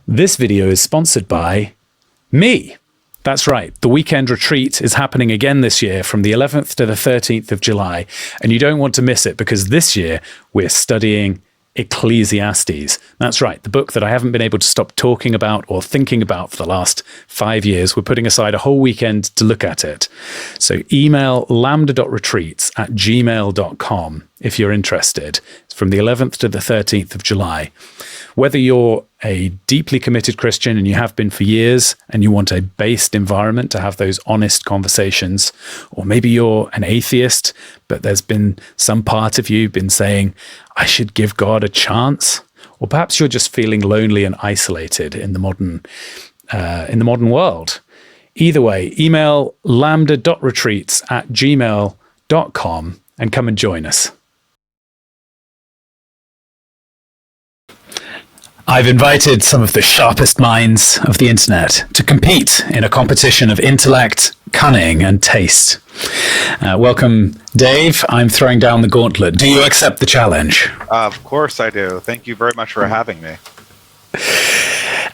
This video is sponsored by me. That's right. The weekend retreat is happening again this year from the 11th to the 13th of July. And you don't want to miss it because this year we're studying Ecclesiastes. That's right. The book that I haven't been able to stop talking about or thinking about for the last 5 years. We're putting aside a whole weekend to look at it. So email lambda.retreats@gmail.com if you're interested. It's from the 11th to the 13th of July. Whether you're a deeply committed Christian and you have been for years and you want a based environment to have those honest conversations, or maybe you're an atheist, but there's been some part of you been saying, I should give God a chance, or perhaps you're just feeling lonely and isolated in the modern world. Either way, email lambda.retreats@gmail.com and come and join us. I've invited some of the sharpest minds of the internet to compete in a competition of intellect, cunning, and taste. Welcome, Dave. I'm throwing down the gauntlet. Do you accept the challenge? Of course I do. Thank you very much for having me.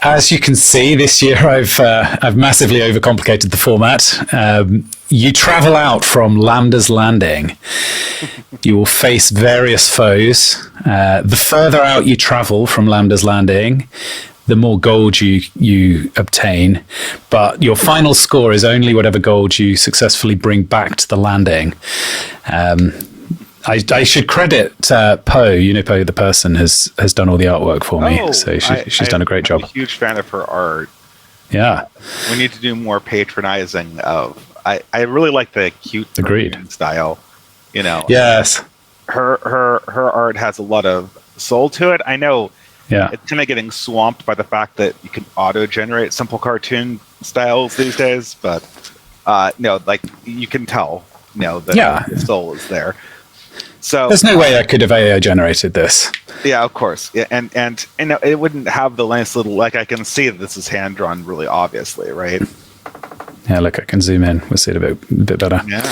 As you can see, this year I've massively overcomplicated the format. You travel out from Lambda's Landing. You will face various foes. The further out you travel from Lambda's Landing, the more gold you obtain. But your final score is only whatever gold you successfully bring back to the landing. I should credit Poe. You know, Poe, the person, has done all the artwork for me. So she's done a great job. I'm a huge fan of her art. Yeah. We need to do more patronizing of. I really like the cute style. You know. Yes. Her art has a lot of soul to it. I know. Yeah. It's kind of getting swamped by the fact that you can auto-generate simple cartoon styles these days, but like you can tell, that the soul is there. So there's no way I could have AI generated this. Yeah, of course. Yeah, and it wouldn't have the nice little, like, I can see that this is hand drawn really obviously, right? Yeah, look, I can zoom in. We'll see it a bit better. Yeah.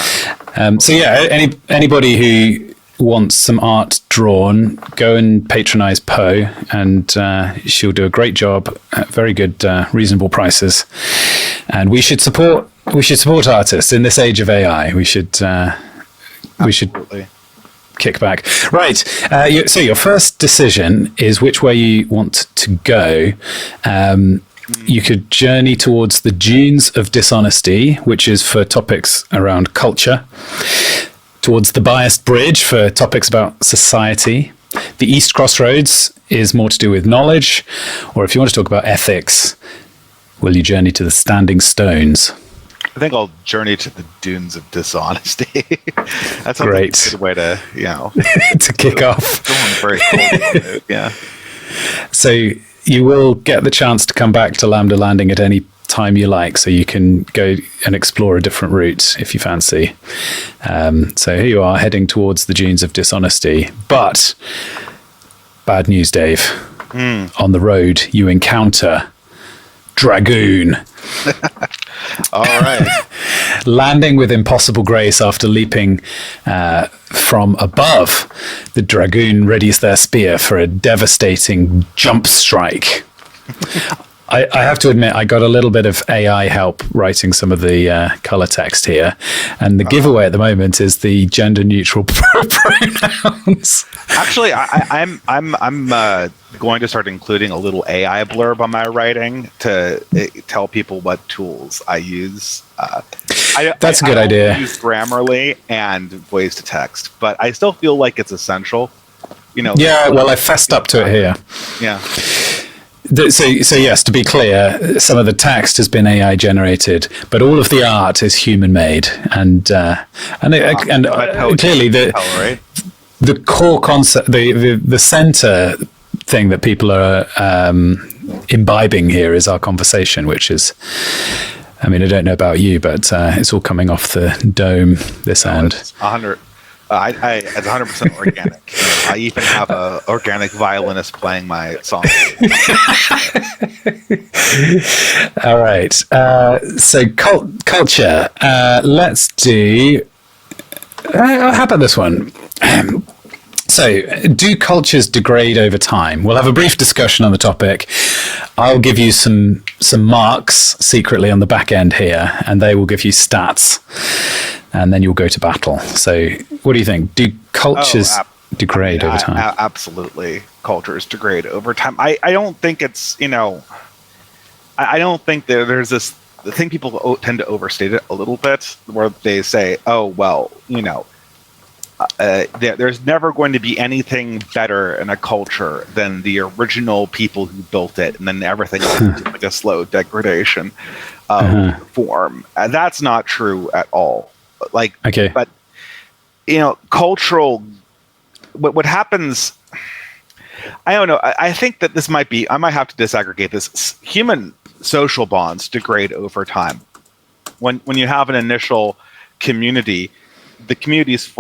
So yeah, anybody who wants some art drawn, go and patronize Poe, and she'll do a great job at very good, reasonable prices. And we should support artists in this age of AI. We should kick back. Right. So your first decision is which way you want to go. You could journey towards the Dunes of Dishonesty, which is for topics around culture, towards the Biased Bridge for topics about society. The East Crossroads is more to do with knowledge, or if you want to talk about ethics, will you journey to the Standing Stones? I think I'll journey to the Dunes of Dishonesty. That's great. A good way to, to kick off. Very cool. Yeah. So you will get the chance to come back to Lambda Landing at any time you like, so you can go and explore a different route if you fancy. So here you are heading towards the Dunes of Dishonesty. But bad news, Dave. On the road, you encounter Dragoon. All right. Landing with impossible grace after leaping from above, the Dragoon readies their spear for a devastating jump strike. I have to admit, I got a little bit of AI help writing some of the color text here, and the giveaway at the moment is the gender-neutral pronouns. Actually, I'm going to start including a little AI blurb on my writing to tell people what tools I use. That's a good idea. I use Grammarly and voice to text, but I still feel like it's essential. Yeah, well, I fessed up to it here. Yeah. So yes, to be clear, some of the text has been AI generated, but all of the art is human made, and clearly the core concept, the center thing that people are imbibing here is our conversation, which is, I mean, I don't know about you, but it's all coming off the dome this end. It's 100. It's 100% organic. I even have an organic violinist playing my song. All right. So culture. Let's do. How about this one? So, do cultures degrade over time? We'll have a brief discussion on the topic. I'll give you some marks secretly on the back end here, and they will give you stats, and then you'll go to battle. So what do you think? Do cultures degrade over time? Absolutely. Cultures degrade over time. I don't think it's, I don't think there's this, the thing people tend to overstate it a little bit, where they say, oh, well, there's never going to be anything better in a culture than the original people who built it, and then everything is like a slow degradation form. And that's not true at all. But cultural. What happens? I don't know. I think that this might be. I might have to disaggregate this. Human social bonds degrade over time. When you have an initial community, the community's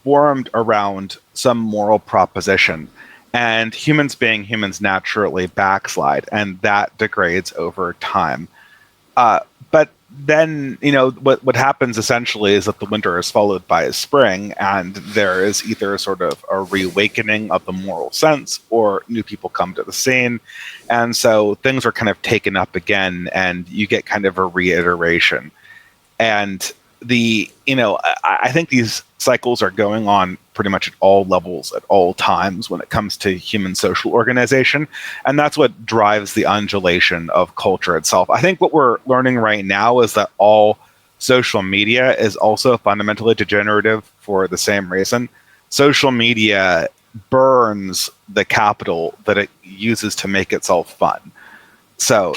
formed around some moral proposition, and humans being humans naturally backslide, and that degrades over time. But then, what happens essentially is that the winter is followed by a spring, and there is either sort of a reawakening of the moral sense, or new people come to the scene, and so things are kind of taken up again, and you get kind of a reiteration. And I think these cycles are going on pretty much at all levels at all times when it comes to human social organization. And that's what drives the undulation of culture itself. I think what we're learning right now is that all social media is also fundamentally degenerative for the same reason. Social media burns the capital that it uses to make itself fun. So,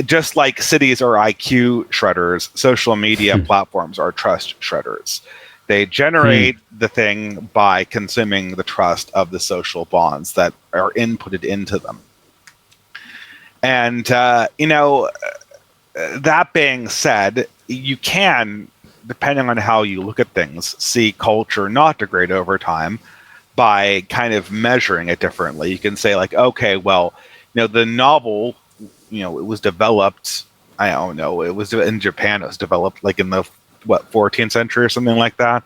just like cities are IQ shredders, social media platforms are trust shredders. They generate the thing by consuming the trust of the social bonds that are inputted into them. And, that being said, you can, depending on how you look at things, see culture not degrade over time by kind of measuring it differently. You can say, like, okay, well, the novel, it was developed, I don't know, it was in Japan, it was developed like in the 14th century or something like that.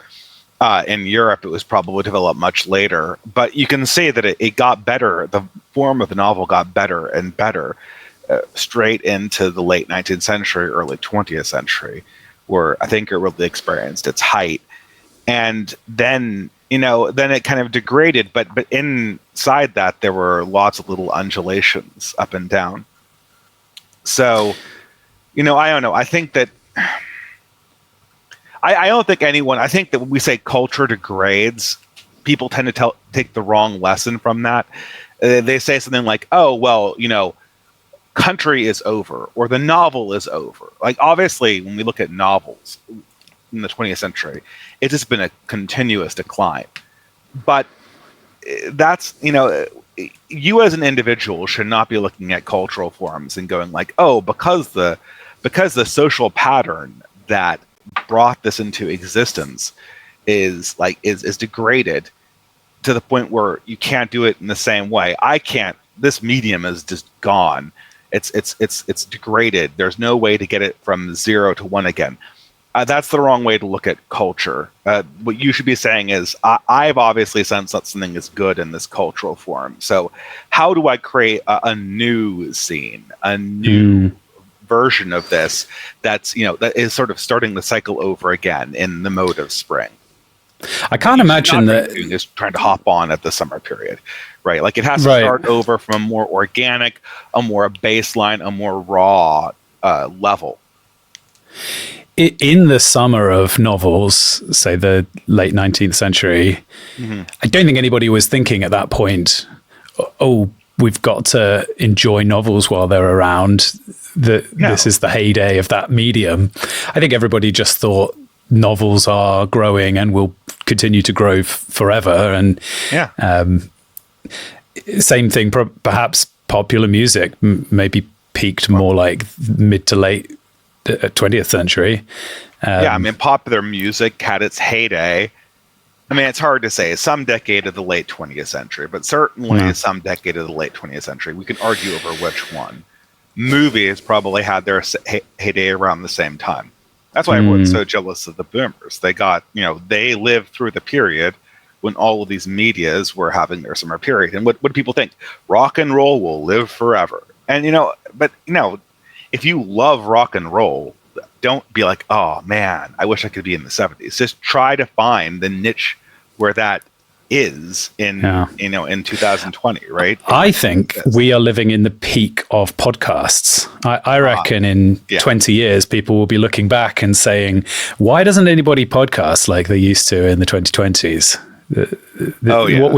In Europe, it was probably developed much later, but you can say that it got better. The form of the novel got better and better straight into the late 19th century, early 20th century, where I think it really experienced its height. And then, then it kind of degraded, but inside that, there were lots of little undulations up and down. So, I don't know. I think that I don't think anyone. I think that when we say culture degrades, people tend to take the wrong lesson from that. They say something like, "Oh, well, country is over," or "the novel is over." Like, obviously, when we look at novels in the 20th century, it's just been a continuous decline. But that's you as an individual should not be looking at cultural forms and going like, oh, because the social pattern that brought this into existence is degraded to the point where you can't do it in the same way. I can't. This medium is just gone. It's degraded. There's no way to get it from 0 to 1 again. That's the wrong way to look at culture. What you should be saying is, I've obviously sensed that something is good in this cultural form. So how do I create a new scene, a new version of this that's, that is sort of starting the cycle over again in the mode of spring? I can't imagine that is trying to hop on at the summer period, right? Like, it has to start over from a more organic, a more baseline, a more raw level. In the summer of novels, say the late 19th century, I don't think anybody was thinking at that point, oh, we've got to enjoy novels while they're around. This is the heyday of that medium. I think everybody just thought novels are growing and will continue to grow forever. And same thing, perhaps popular music maybe peaked more like mid to late 20th century. Popular music had its heyday. It's hard to say. Some decade of the late 20th century, but certainly some decade of the late 20th century. We can argue over which one. Movies probably had their heyday around the same time. That's why everyone's so jealous of the boomers. They got, they lived through the period when all of these medias were having their summer period. And what do people think? Rock and roll will live forever. And if you love rock and roll, don't be like, oh man, I wish I could be in the 70s. Just try to find the niche where that is in 2020, right? I think we are living in the peak of podcasts. I reckon in 20 years, people will be looking back and saying, why doesn't anybody podcast like they used to in the 2020s? What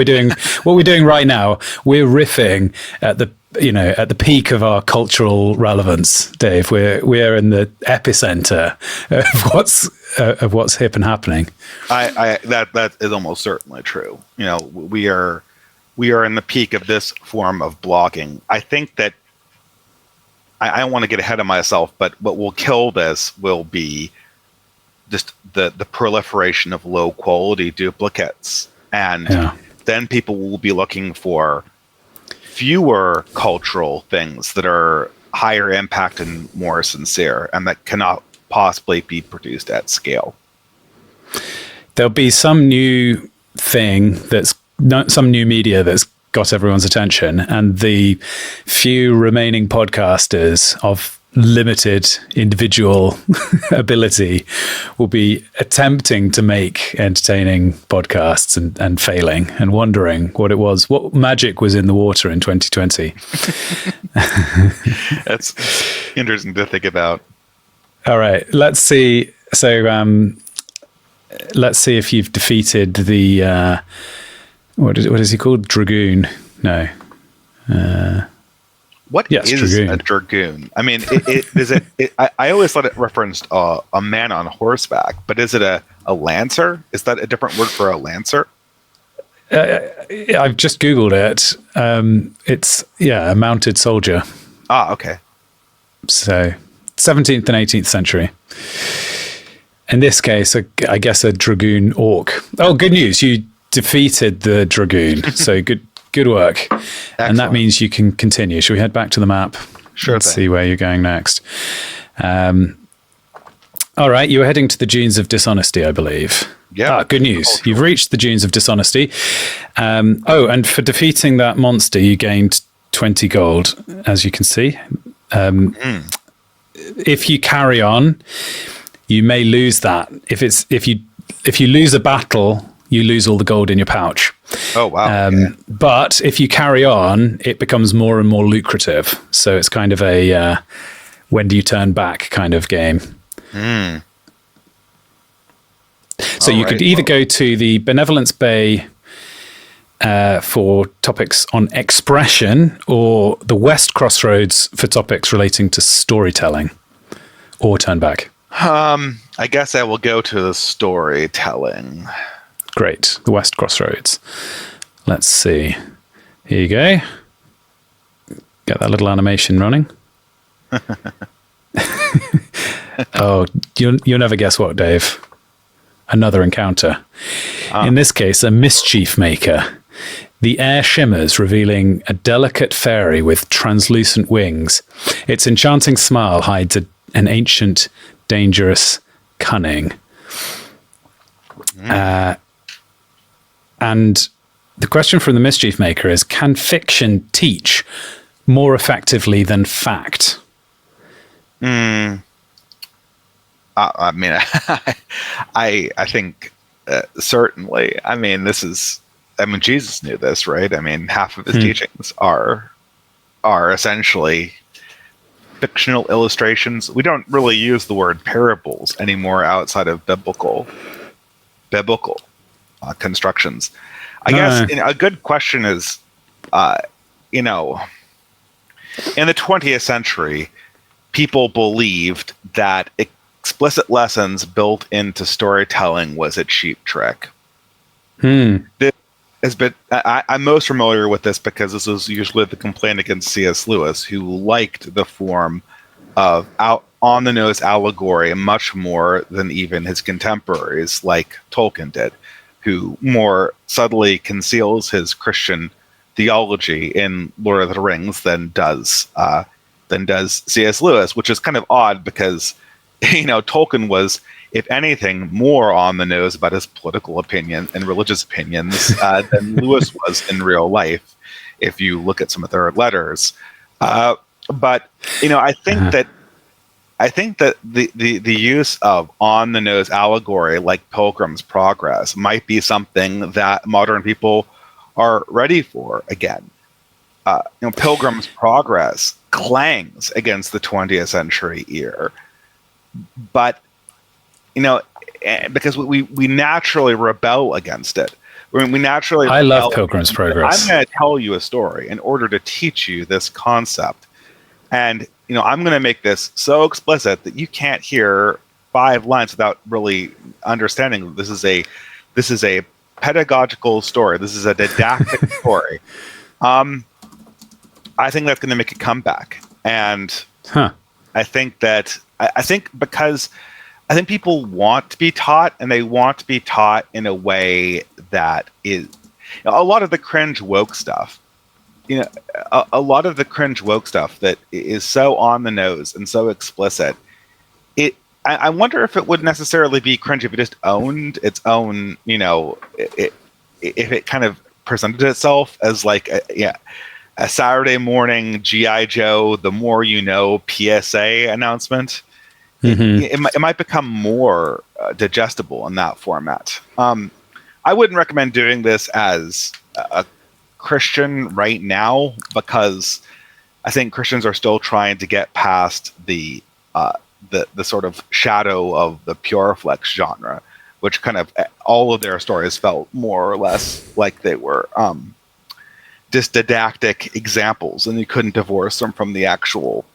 we're doing right now, we're riffing at the peak of our cultural relevance, Dave. We're in the epicenter of what's hip and happening. That is almost certainly true. We are in the peak of this form of blogging. I think that I don't want to get ahead of myself, but what will kill this will be just the proliferation of low quality duplicates, and then people will be looking for fewer cultural things that are higher impact and more sincere, and that cannot possibly be produced at scale. There'll be some new thing some new media that's got everyone's attention, and the few remaining podcasters of limited individual ability will be attempting to make entertaining podcasts and failing and wondering what magic was in the water in 2020. That's interesting to think about. All right, let's see. So let's see if you've defeated the what is he called? Dragoon? No. What is a dragoon? I mean, I always thought it referenced a man on horseback, but is it a lancer? Is that a different word for a lancer? I've just Googled it. It's a mounted soldier. Ah, okay. So 17th and 18th century. In this case, I guess a dragoon orc. Oh, good news. You defeated the dragoon. So good work. Excellent. And that means you can continue. Should we head back to the map? Sure. Let's see where you're going next. All right. You were heading to the Dunes of Dishonesty, I believe. Yeah. Good news. You've reached the Dunes of Dishonesty. And for defeating that monster, you gained 20 gold, as you can see. If you carry on, you may lose that. If you lose a battle, you lose all the gold in your pouch. Oh, wow. But if you carry on, it becomes more and more lucrative. So it's kind of a when do you turn back kind of game. So you could either go to the Benevolence Bay for topics on expression, or the West Crossroads for topics relating to storytelling, or turn back. I guess I will go to the storytelling. Great. The West Crossroads. Let's see. Here you go. Get that little animation running. Oh, you'll never guess what, Dave. Another encounter. In this case, a mischief maker. The air shimmers, revealing a delicate fairy with translucent wings. Its enchanting smile hides an ancient, dangerous cunning. And the question from the mischief maker is, can fiction teach more effectively than fact? I mean, I think certainly. I mean, Jesus knew this, right? I mean, half of his teachings are essentially fictional illustrations. We don't really use the word parables anymore outside of biblical constructions. I guess a good question is, in the 20th century, people believed that explicit lessons built into storytelling was a cheap trick. This has been, I'm most familiar with this because this was usually the complaint against C.S. Lewis, who liked the form of on-the-nose allegory much more than even his contemporaries like Tolkien did, who more subtly conceals his Christian theology in Lord of the Rings than does C.S. Lewis, which is kind of odd because, Tolkien was, if anything, more on the nose about his political opinion and religious opinions than Lewis was in real life, if you look at some of their letters. But I think that the use of on the nose allegory like Pilgrim's Progress might be something that modern people are ready for again. Pilgrim's Progress clangs against the 20th century ear, but because we naturally rebel against it. We naturally. I love Pilgrim's Progress. I'm going to tell you a story in order to teach you this concept, and I'm going to make this so explicit that you can't hear 5 lines without really understanding. This is a pedagogical story. This is a didactic story. I think that's going to make a comeback, and I think because I think people want to be taught, and they want to be taught in a way that is a lot of the cringe woke stuff. A lot of the cringe woke stuff that is so on the nose and so explicit. I wonder if it would necessarily be cringe if it just owned its own. If it kind of presented itself as like a Saturday morning G.I. Joe, the more you know PSA announcement. Mm-hmm. It might become more digestible in that format. I wouldn't recommend doing this as a Christian right now, because I think Christians are still trying to get past the sort of shadow of the pure flex genre, which kind of all of their stories felt more or less like they were just didactic examples, and you couldn't divorce them from the actual.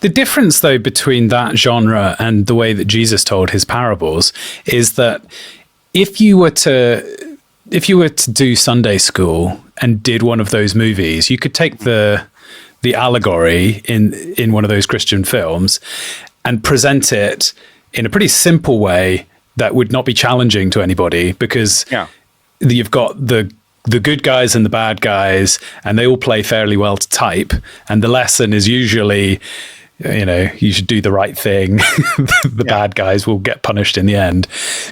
The difference, though, between that genre and the way that Jesus told his parables is that if you were to do Sunday school and did one of those movies, you could take the allegory in one of those Christian films and present it in a pretty simple way that would not be challenging to anybody, because you've got the good guys and the bad guys, and they all play fairly well to type. And the lesson is usually, you should do the right thing. The bad guys will get punished in the end.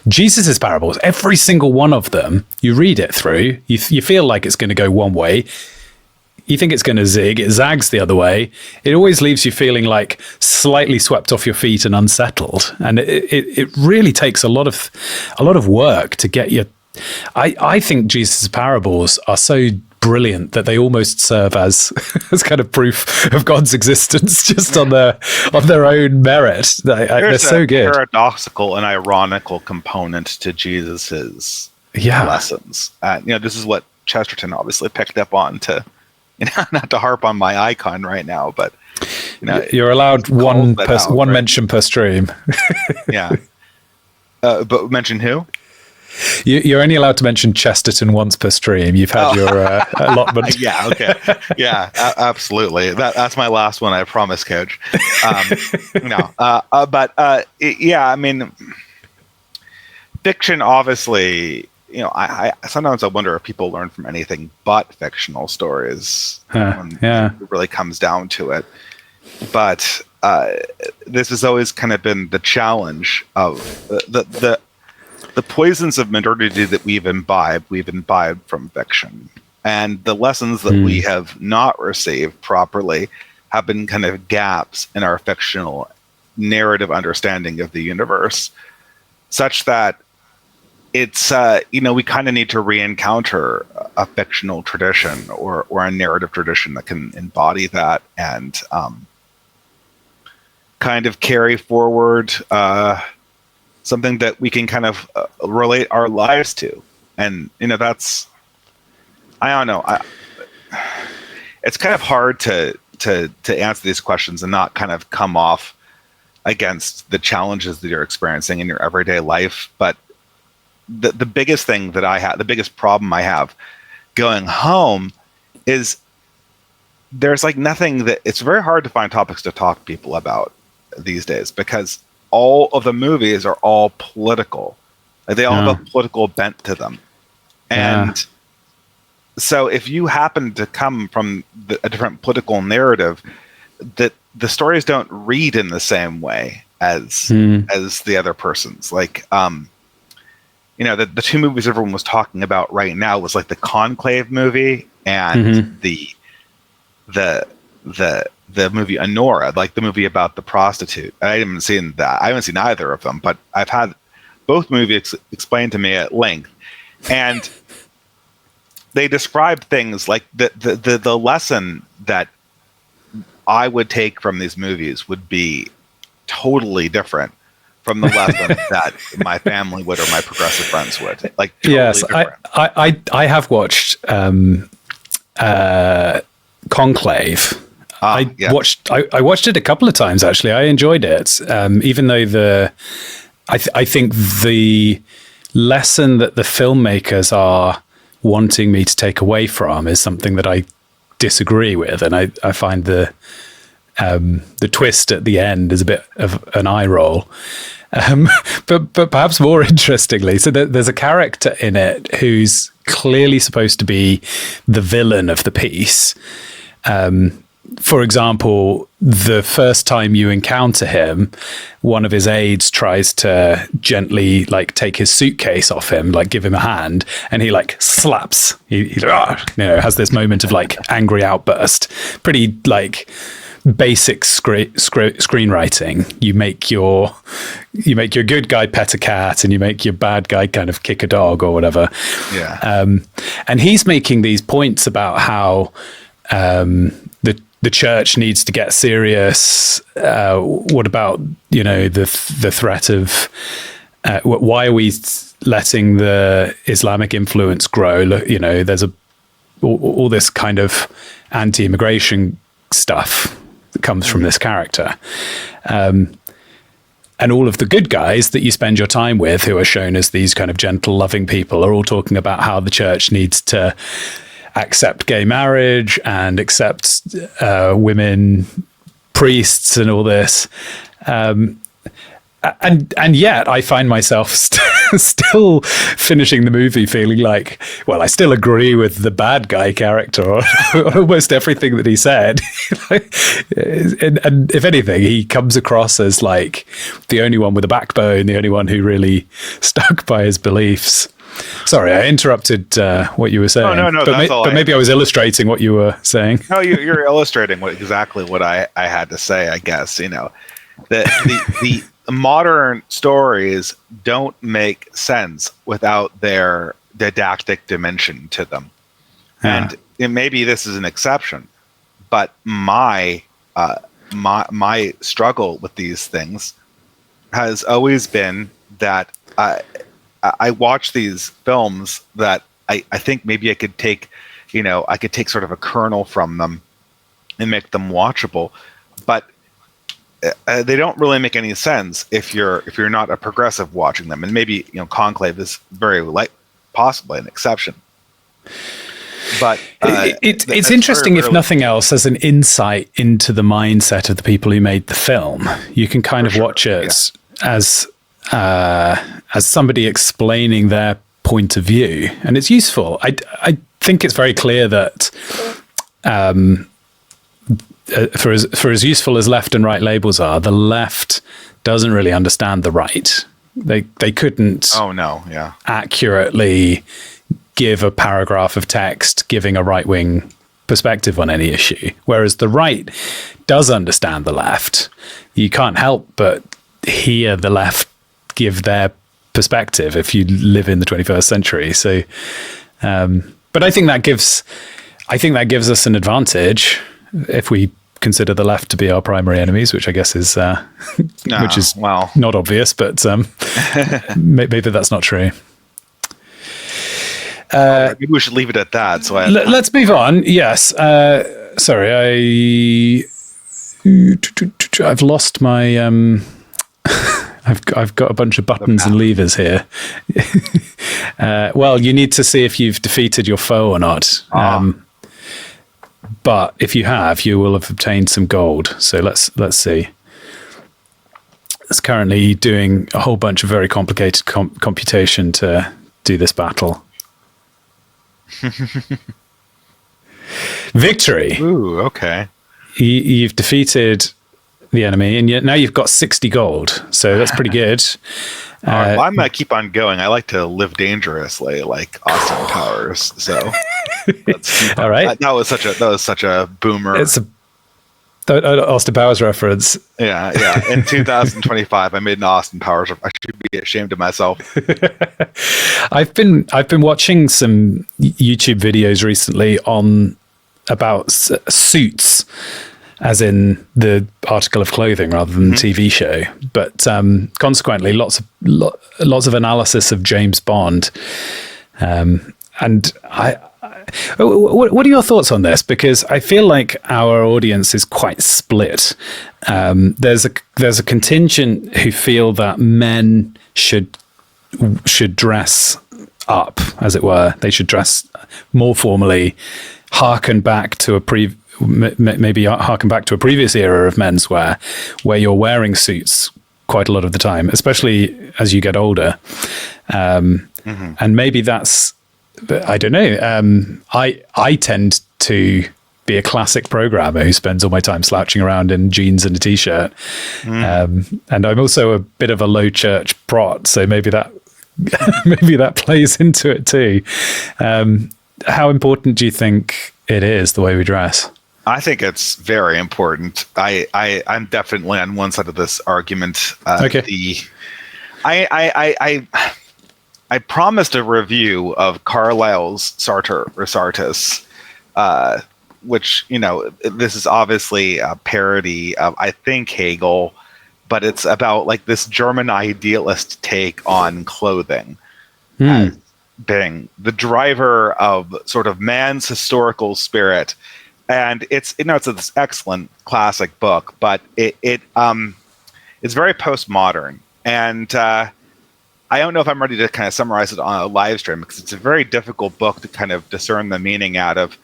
Jesus's parables, every single one of them, you read it through, you feel like it's going to go one way. You think it's going to zig, it zags the other way. It always leaves you feeling like slightly swept off your feet and unsettled. And it really takes a lot of work to get you. I think Jesus' parables are so brilliant that they almost serve as kind of proof of God's existence, just on their own merit. They're so good. Paradoxical and ironical component to Jesus's lessons. This is what Chesterton obviously picked up on to, not to harp on my icon right now, but you're allowed one mention per stream. But mention who? You're only allowed to mention Chesterton once per stream. You've had your allotment. Yeah, okay. Yeah, absolutely. That's my last one, I promise, Coach. I mean, fiction, obviously, I sometimes I wonder if people learn from anything but fictional stories when it really comes down to it. But this has always kind of been the challenge of the poisons of modernity that we've imbibed from fiction. And the lessons that we have not received properly have been kind of gaps in our fictional narrative understanding of the universe, such that it's, we kind of need to re-encounter a fictional tradition or a narrative tradition that can embody that and kind of carry forward something that we can kind of relate our lives to. And, that's, I don't know. It's kind of hard to answer these questions and not kind of come off against the challenges that you're experiencing in your everyday life. But the biggest thing that I have, the biggest problem I have going home is there's like nothing that, it's very hard to find topics to talk to people about these days, because all of the movies are all political. Like, they all have a political bent to them. And so if you happen to come from a different political narrative, that the stories don't read in the same way as the other person's. Like, the two movies everyone was talking about right now was like the Conclave movie and the the movie Honora, like the movie about the prostitute. I haven't seen that. I haven't seen either of them, but I've had both movies explained to me at length, and they described things like the lesson that I would take from these movies would be totally different from the lesson that my family would or my progressive friends would. Like, totally yes, different. I have watched Conclave. I watched it a couple of times, actually. I enjoyed it, even though I think the lesson that the filmmakers are wanting me to take away from is something that I disagree with, and I find the twist at the end is a bit of an eye roll. But perhaps more interestingly, so there's a character in it who's clearly supposed to be the villain of the piece. For example, the first time you encounter him, one of his aides tries to gently like take his suitcase off him, like give him a hand, and he like slaps. He has this moment of like angry outburst. Pretty like basic screenwriting. You make your good guy pet a cat, and you make your bad guy kind of kick a dog or whatever. Yeah. And he's making these points about how the church needs to get serious. What about the threat of why are we letting the Islamic influence grow? There's all this kind of anti-immigration stuff that comes from this character. And all of the good guys that you spend your time with, who are shown as these kind of gentle, loving people, are all talking about how the church needs to accept gay marriage and accept women priests and all this. And yet I find myself still finishing the movie feeling like, well, I still agree with the bad guy character on almost everything that he said. and if anything, he comes across as like the only one with a backbone, the only one who really stuck by his beliefs. Sorry, I interrupted what you were saying. No, but maybe I was illustrating what you were saying. No, you're illustrating exactly what I had to say, I guess. The modern stories don't make sense without their didactic dimension to them. Yeah. And maybe this is an exception, but my struggle with these things has always been that I watch these films that I think maybe I could take sort of a kernel from them and make them watchable, but they don't really make any sense if you're not a progressive watching them. And maybe Conclave is very possibly an exception. But it's interesting, if nothing else, as an insight into the mindset of the people who made the film. You can kind of watch it as somebody explaining their point of view, and it's useful. I think it's very clear that for as useful as left and right labels are, the left doesn't really understand the right. They couldn't accurately give a paragraph of text giving a right-wing perspective on any issue, whereas the right does understand the left. You can't help but hear the left give their perspective if you live in the 21st century. So, but I think that gives us an advantage if we consider the left to be our primary enemies, which I guess is not obvious, but maybe that's not true. Maybe we should leave it at that. So let's move on. Yes. Sorry, I've lost my. I've got a bunch of buttons and levers here. Well, you need to see if you've defeated your foe or not. But if you have, you will have obtained some gold. So let's see. It's currently doing a whole bunch of very complicated computation to do this battle. Victory. Ooh, okay. You've defeated the enemy, and yet now you've got 60 gold. So that's pretty good. Well, I'm gonna keep on going. I like to live dangerously, like Austin Powers. So, all right. That was such a boomer. Austin Powers reference. Yeah. In 2025, I made an Austin Powers. I should be ashamed of myself. I've been watching some YouTube videos recently about suits, as in the article of clothing rather than the TV show. But consequently, lots of analysis of James Bond. And what are your thoughts on this? Because I feel like our audience is quite split. There's a contingent who feel that men should dress up, as it were. They should dress more formally, harken back to a previous era of menswear, where you're wearing suits quite a lot of the time, especially as you get older. And maybe that's, I don't know. I tend to be a classic programmer who spends all my time slouching around in jeans and a t-shirt. And I'm also a bit of a low church prot, so maybe that plays into it too. How important do you think it is, the way we dress? I think it's very important. I'm definitely on one side of this argument. Okay. I promised a review of Carlyle's Sartor, which, this is obviously a parody of, I think, Hegel, but it's about like this German idealist take on clothing as being the driver of sort of man's historical spirit. And it's this excellent classic book, but it's very postmodern. And I don't know if I'm ready to kind of summarize it on a live stream, because it's a very difficult book to kind of discern the meaning out of.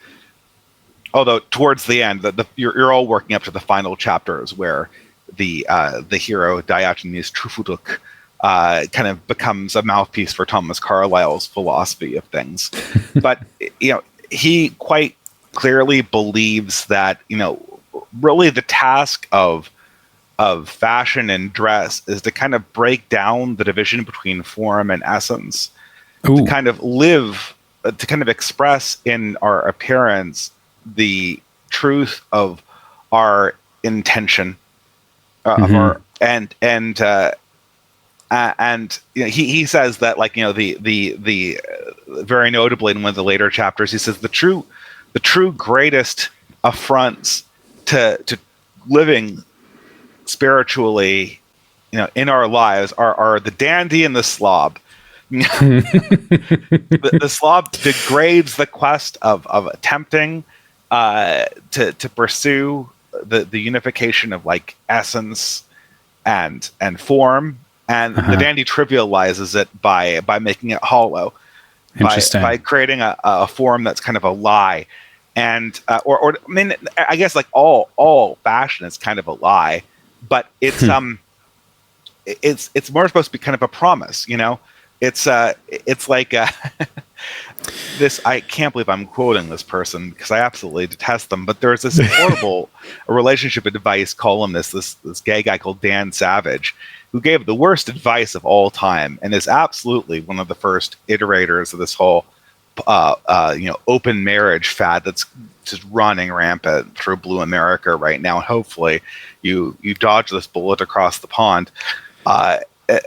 Although towards the end, you're all working up to the final chapters where the hero Diogenes Trufutuk kind of becomes a mouthpiece for Thomas Carlyle's philosophy of things. But he quite clearly believes that really the task of fashion and dress is to kind of break down the division between form and essence. Ooh. To kind of express in our appearance the truth of our intention, of our and he says that, like, the very notably in one of the later chapters, he says the true greatest affronts to living spiritually, in our lives are the dandy and the slob. the slob degrades the quest of attempting to pursue the unification of like essence and form, and the dandy trivializes it by making it hollow, by creating a form that's kind of a lie. And or I mean, I guess like all fashion is kind of a lie, but it's it's more supposed to be kind of a promise, It's like this. I can't believe I'm quoting this person because I absolutely detest them. But there's this horrible relationship advice columnist, this gay guy called Dan Savage, who gave the worst advice of all time, and is absolutely one of the first iterators of this whole open marriage fad that's just running rampant through Blue America right now. And hopefully you dodge this bullet across the pond.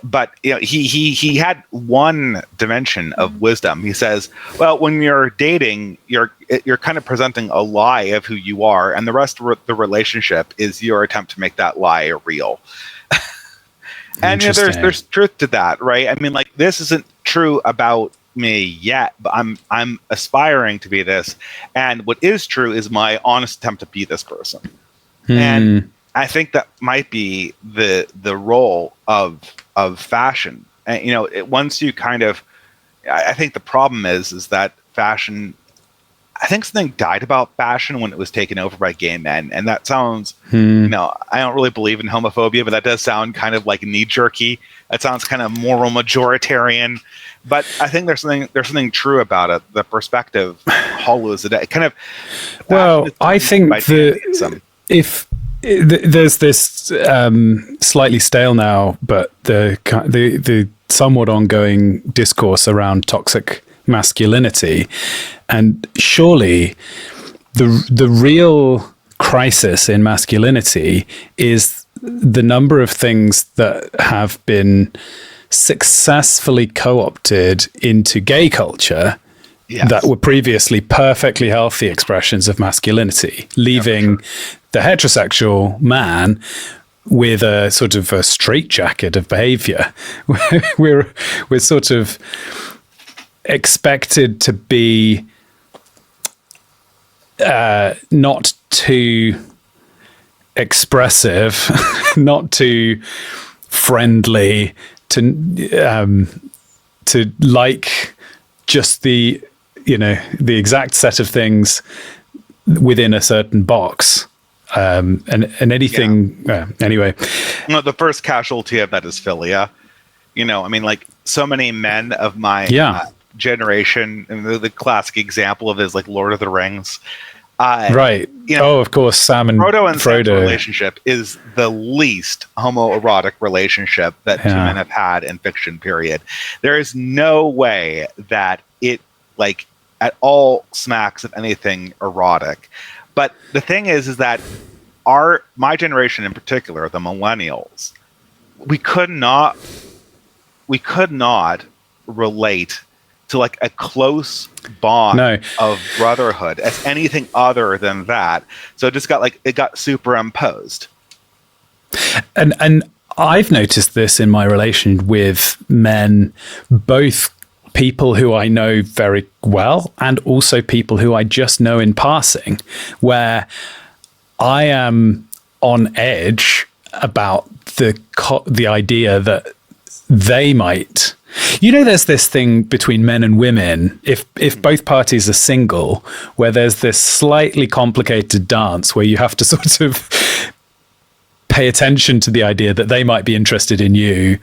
But he had one dimension of wisdom. He says, well, when you're dating, you're kind of presenting a lie of who you are, and the rest of the relationship is your attempt to make that lie real. And there's truth to that, right? I mean, like, this isn't true about me yet, but I'm aspiring to be this, and what is true is my honest attempt to be this person. And I think that might be the role of fashion. And once you kind of, I think the problem is that fashion, I think something died about fashion when it was taken over by gay men, and that sounds, I don't really believe in homophobia, but that does sound kind of like knee-jerky. That sounds kind of moral majoritarian, but I think there's something true about it. The perspective hollows it. Kind of. Well, I think if there's this slightly stale now, but the somewhat ongoing discourse around toxic masculinity, and surely the real crisis in masculinity is the number of things that have been successfully co-opted into gay culture that were previously perfectly healthy expressions of masculinity, leaving the heterosexual man with a sort of a straitjacket of behavior. we're sort of expected to be not too expressive, not too friendly, to like just the exact set of things within a certain box. And anything anyway. The first casualty of that is philia. Like so many men of my generation, and the classic example of it is like Lord of the Rings. Right. Of course, Sam and Sam's relationship is the least homoerotic relationship that two men have had in fiction, period. There is no way that it like at all smacks of anything erotic. But the thing is that my generation in particular, the millennials, we could not relate to like a close bond of brotherhood as anything other than that. So it got superimposed. And I've noticed this in my relation with men, both people who I know very well and also people who I just know in passing, where I am on edge about the idea that they might, there's this thing between men and women, if both parties are single, where there's this slightly complicated dance where you have to sort of pay attention to the idea that they might be interested in you.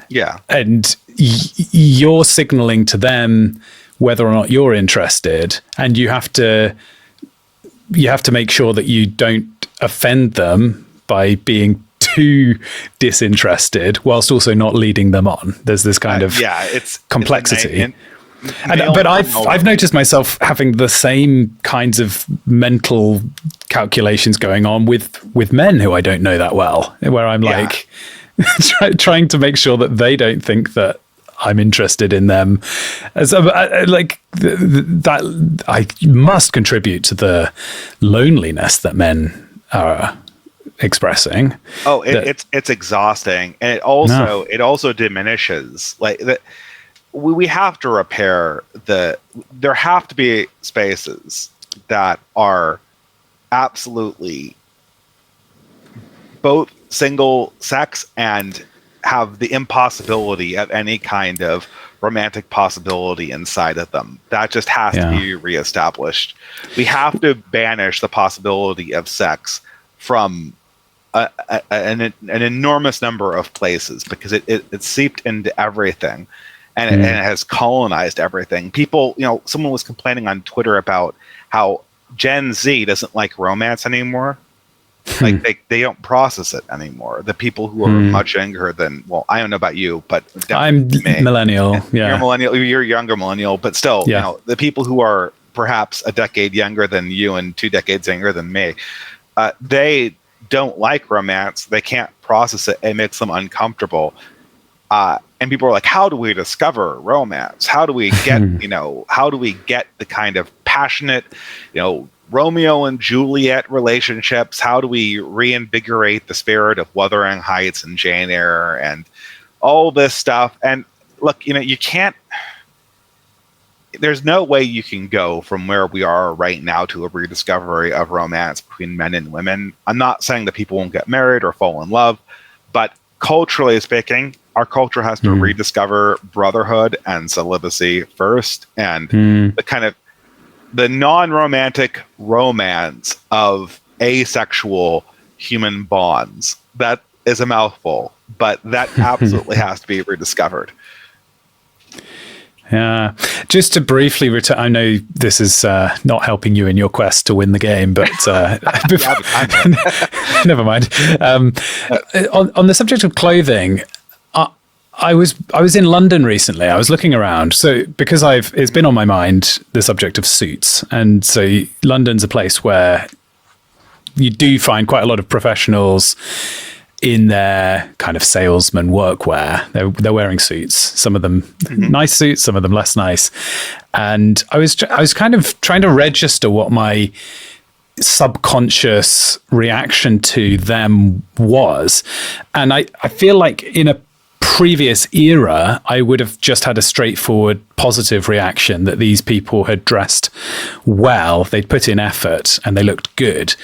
Yeah. And you're signaling to them whether or not you're interested, and you have to make sure that you don't offend them by being too disinterested whilst also not leading them on. There's this kind of it's complexity. But I've noticed myself having the same kinds of mental calculations going on with men who I don't know that well, where I'm like trying to make sure that they don't think that I'm interested in them. That I must contribute to the loneliness that men are expressing. It's exhausting, and it also diminishes like that. We have to repair there have to be spaces that are absolutely both single sex and have the impossibility of any kind of romantic possibility inside of them. That just has to be reestablished. We have to banish the possibility of sex from an enormous number of places, because it seeped into everything, and it has colonized everything. People, someone was complaining on Twitter about how Gen Z doesn't like romance anymore. Like they don't process it anymore. The people who are much younger than, I don't know about you, but I'm millennial. Yeah, you're millennial. You're a younger millennial, but still, the people who are perhaps a decade younger than you and 2 decades younger than me, they don't like romance. They can't process it. It makes them uncomfortable. And people are like, how do we discover romance? How do we get, how do we get the kind of passionate, Romeo and Juliet relationships? How do we reinvigorate the spirit of Wuthering Heights and Jane Eyre and all this stuff? And look, you can't, there's no way you can go from where we are right now to a rediscovery of romance between men and women. I'm not saying that people won't get married or fall in love, but culturally speaking, our culture has to rediscover brotherhood and celibacy first, and the kind of the non-romantic romance of asexual human bonds. That is a mouthful, but that absolutely has to be rediscovered. Yeah. Just to briefly return, I know this is not helping you in your quest to win the game, but never mind. On the subject of clothing, I was in London recently. I was looking around. So because it's been on my mind, the subject of suits. And so London's a place where you do find quite a lot of professionals in their kind of salesman workwear. They're wearing suits. Some of them nice suits, some of them less nice. And I was kind of trying to register what my subconscious reaction to them was. And I feel like in a previous era, I would have just had a straightforward positive reaction that these people had dressed well, they'd put in effort, and they looked good.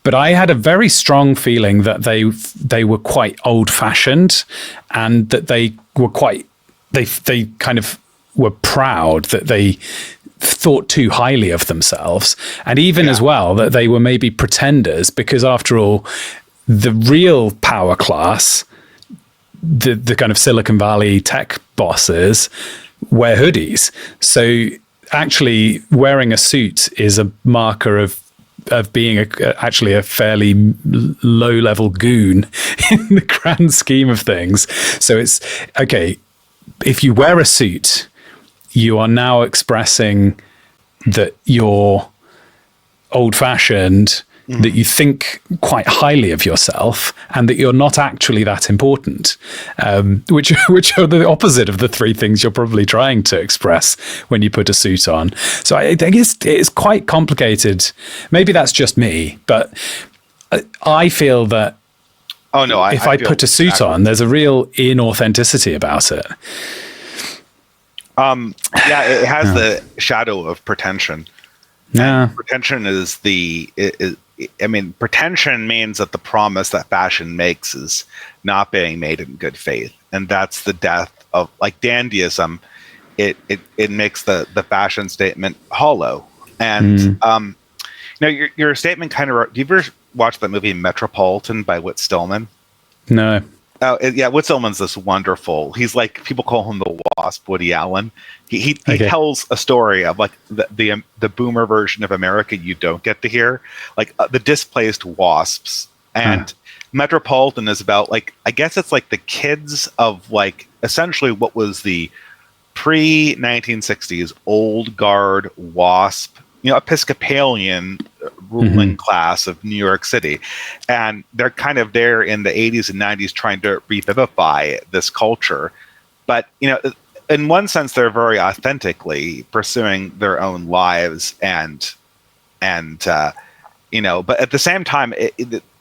But I had a very strong feeling that they were quite old-fashioned, and that they kind of were proud, that they thought too highly of themselves, and even as well that they were maybe pretenders, because after all, the real power class, the kind of Silicon Valley tech bosses, wear hoodies. So actually wearing a suit is a marker of being actually a fairly low-level goon in the grand scheme of things. So it's, okay, if you wear a suit, you are now expressing that you're old-fashioned, that you think quite highly of yourself, and that you're not actually that important, which are the opposite of the three things you're probably trying to express when you put a suit on. So I think it's quite complicated. Maybe that's just me, but I feel that if I put a suit on, there's a real inauthenticity about it. It has the shadow of pretension. Yeah. And pretension pretension means that the promise that fashion makes is not being made in good faith. And that's the death of, like, dandyism. It makes the fashion statement hollow. And, your statement kind of, do you ever watch that movie Metropolitan by Whit Stillman? No. Oh, yeah, Whit Stillman's this wonderful. He's like, people call him the Wasp, Woody Allen. He tells a story of, like, the boomer version of America you don't get to hear, like the displaced wasps. And Metropolitan is about, like, I guess it's like the kids of, like, essentially what was the pre-1960s old guard WASP, Episcopalian ruling class of New York City. And they're kind of there in the 80s and 90s trying to revivify this culture. But, in one sense, they're very authentically pursuing their own lives and but at the same time,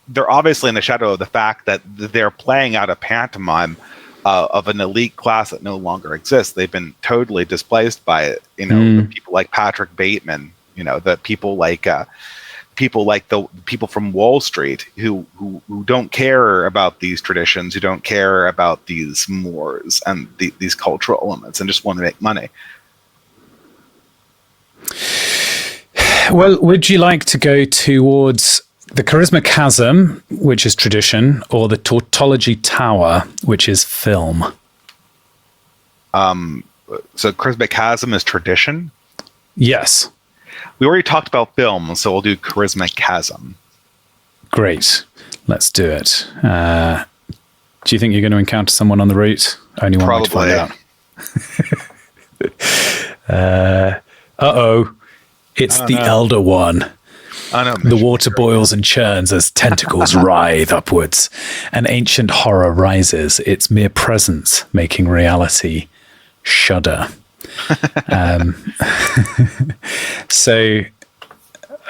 they're obviously in the shadow of the fact that they're playing out a pantomime of an elite class that no longer exists. They've been totally displaced by the people like Patrick Bateman, the people like the people from Wall Street who don't care about these traditions, who don't care about these mores and these cultural elements, and just want to make money. Well, would you like to go towards the charisma chasm, which is tradition, or the tautology tower, which is film? So charisma chasm is tradition? Yes. We already talked about film, so we'll do charisma chasm. Great. Let's do it. Do you think you're going to encounter someone on the route? Only one way to find out. It's the Elder One. The water boils and churns as tentacles writhe upwards. An ancient horror rises, its mere presence making reality shudder. So,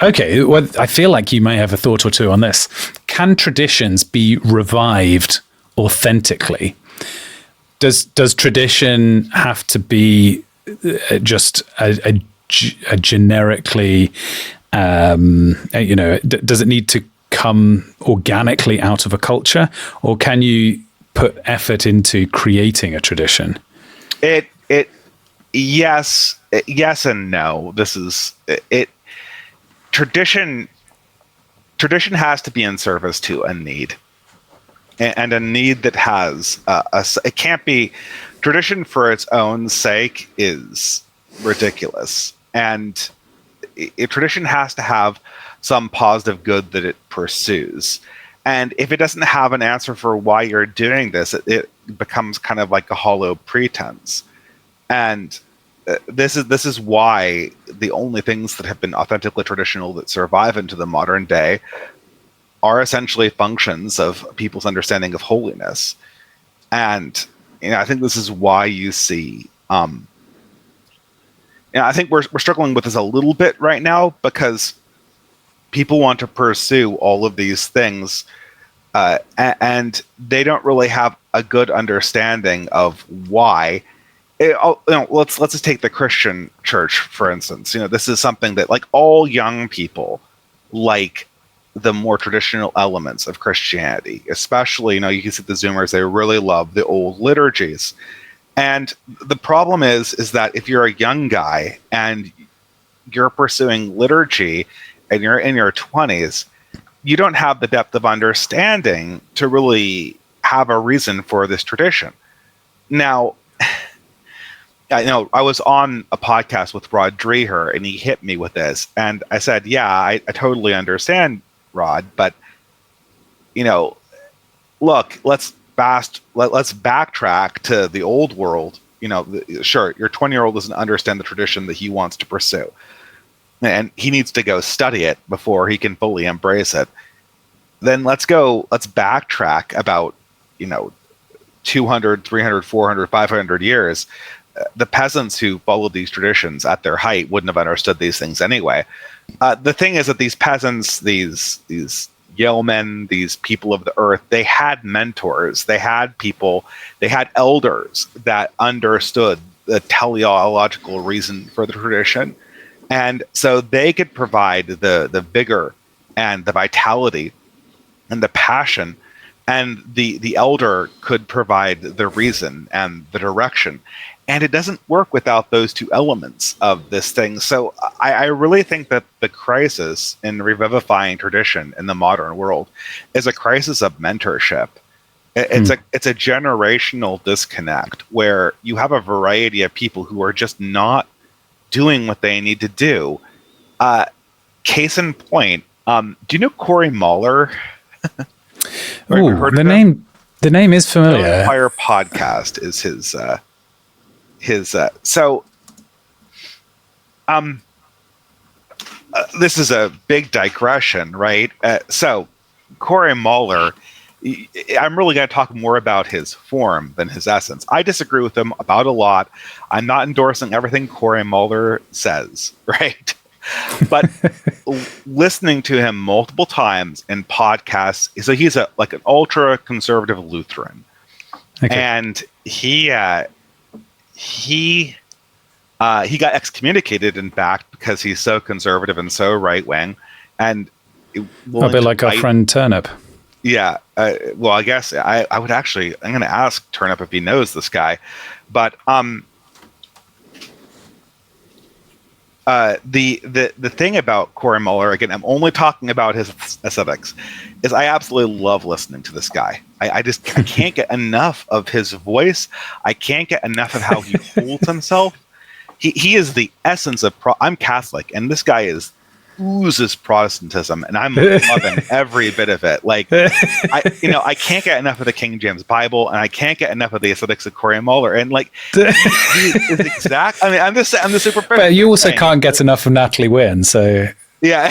okay, well, I feel like you may have a thought or two on this. Can traditions be revived authentically? Does tradition have to be just a generically, does it need to come organically out of a culture, or can you put effort into creating a tradition? Yes and no. This is it. Tradition has to be in service to a need, and a need that has it can't be tradition for its own sake is ridiculous, and tradition has to have some positive good that it pursues. And if it doesn't have an answer for why you're doing this, it becomes kind of like a hollow pretense. And this is why the only things that have been authentically traditional that survive into the modern day are essentially functions of people's understanding of holiness. And I think this is why you see. I think we're struggling with this a little bit right now because people want to pursue all of these things, and they don't really have a good understanding of why. Let's just take the Christian church, for instance. This is something that, like, all young people like the more traditional elements of Christianity, especially, you can see the Zoomers, they really love the old liturgies. And the problem is that if you're a young guy and you're pursuing liturgy and you're in your 20s, you don't have the depth of understanding to really have a reason for this tradition. Now, I was on a podcast with Rod Dreher, and he hit me with this, and I said, yeah, I totally understand, Rod, but look, let's backtrack to the old world. Sure, your 20-year-old doesn't understand the tradition that he wants to pursue, and he needs to go study it before he can fully embrace it. Then let's backtrack about 200, 300, 400, 500 years. The peasants who followed these traditions at their height wouldn't have understood these things anyway. The thing is that these peasants, these yeomen, these people of the earth, they had mentors, they had elders that understood the teleological reason for the tradition. And so they could provide the vigor and the vitality and the passion, and the elder could provide the reason and the direction. And it doesn't work without those two elements of this thing. So I really think that the crisis in revivifying tradition in the modern world is a crisis of mentorship. It's a generational disconnect where you have a variety of people who are just not doing what they need to do. Case in point, do you know Corey Mahler? Ooh, the name is familiar. The Empire podcast is his. This is a big digression, right? So Corey Mahler, I'm really going to talk more about his form than his essence. I disagree with him about a lot. I'm not endorsing everything Corey Mahler says, right? But listening to him multiple times in podcasts, so he's an ultra conservative Lutheran, okay. And he got excommunicated and backed because he's so conservative and so right wing, and a bit like our friend Turnip. Yeah. Well, I guess I would actually. I'm going to ask Turnip if he knows this guy, but the thing about Corey Mahler, again, I'm only talking about his aesthetics, is I absolutely love listening to this guy. I can't get enough of his voice. I can't get enough of how he holds himself. He is the essence of I'm Catholic, and this guy oozes Protestantism, and I'm loving every bit of it. Like, I can't get enough of the King James Bible, and I can't get enough of the aesthetics of Corey Mahler. And like, he is exact. I mean, I'm the super. But you also can't get enough of Natalie Wynn, so yeah.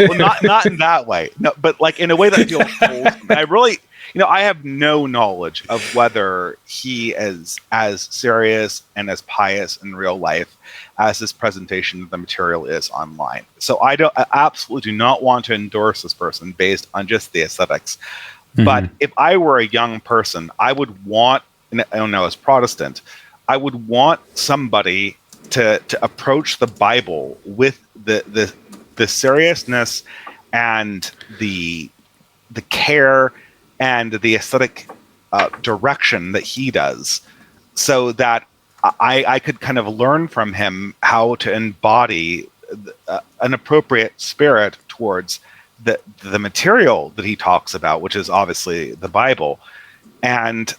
Well, not in that way. No, but like in a way that feels wholesome. I really. I have no knowledge of whether he is as serious and as pious in real life as his presentation of the material is online. So I absolutely do not want to endorse this person based on just the aesthetics. Mm-hmm. But if I were a young person, I would want, I don't know, as Protestant, I would want somebody to approach the Bible with the seriousness and the care and the aesthetic direction that he does, so that I could kind of learn from him how to embody an appropriate spirit towards the material that he talks about, which is obviously the Bible. And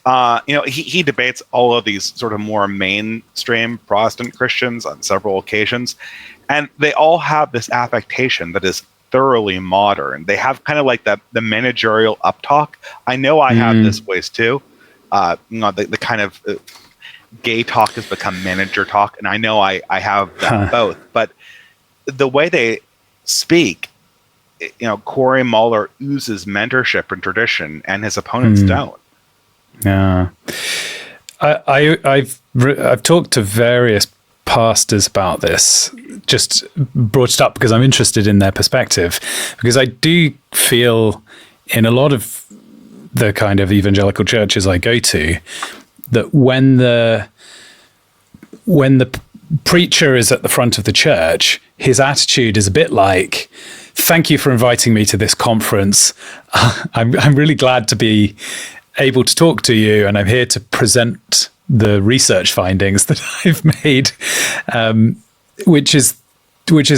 he debates all of these sort of more mainstream Protestant Christians on several occasions, and they all have this affectation that is thoroughly modern. They have kind of like the managerial uptalk. I know I have this voice too. The kind of gay talk has become manager talk, and I know I have them both, but the way they speak, Corey Muller oozes mentorship and tradition, and his opponents don't. Yeah, I've talked to various pastors about this, just brought it up because I'm interested in their perspective, because I do feel in a lot of the kind of evangelical churches I go to that when the preacher is at the front of the church, his attitude is a bit like, thank you for inviting me to this conference. I'm really glad to be able to talk to you, and I'm here to present the research findings that I've made, which is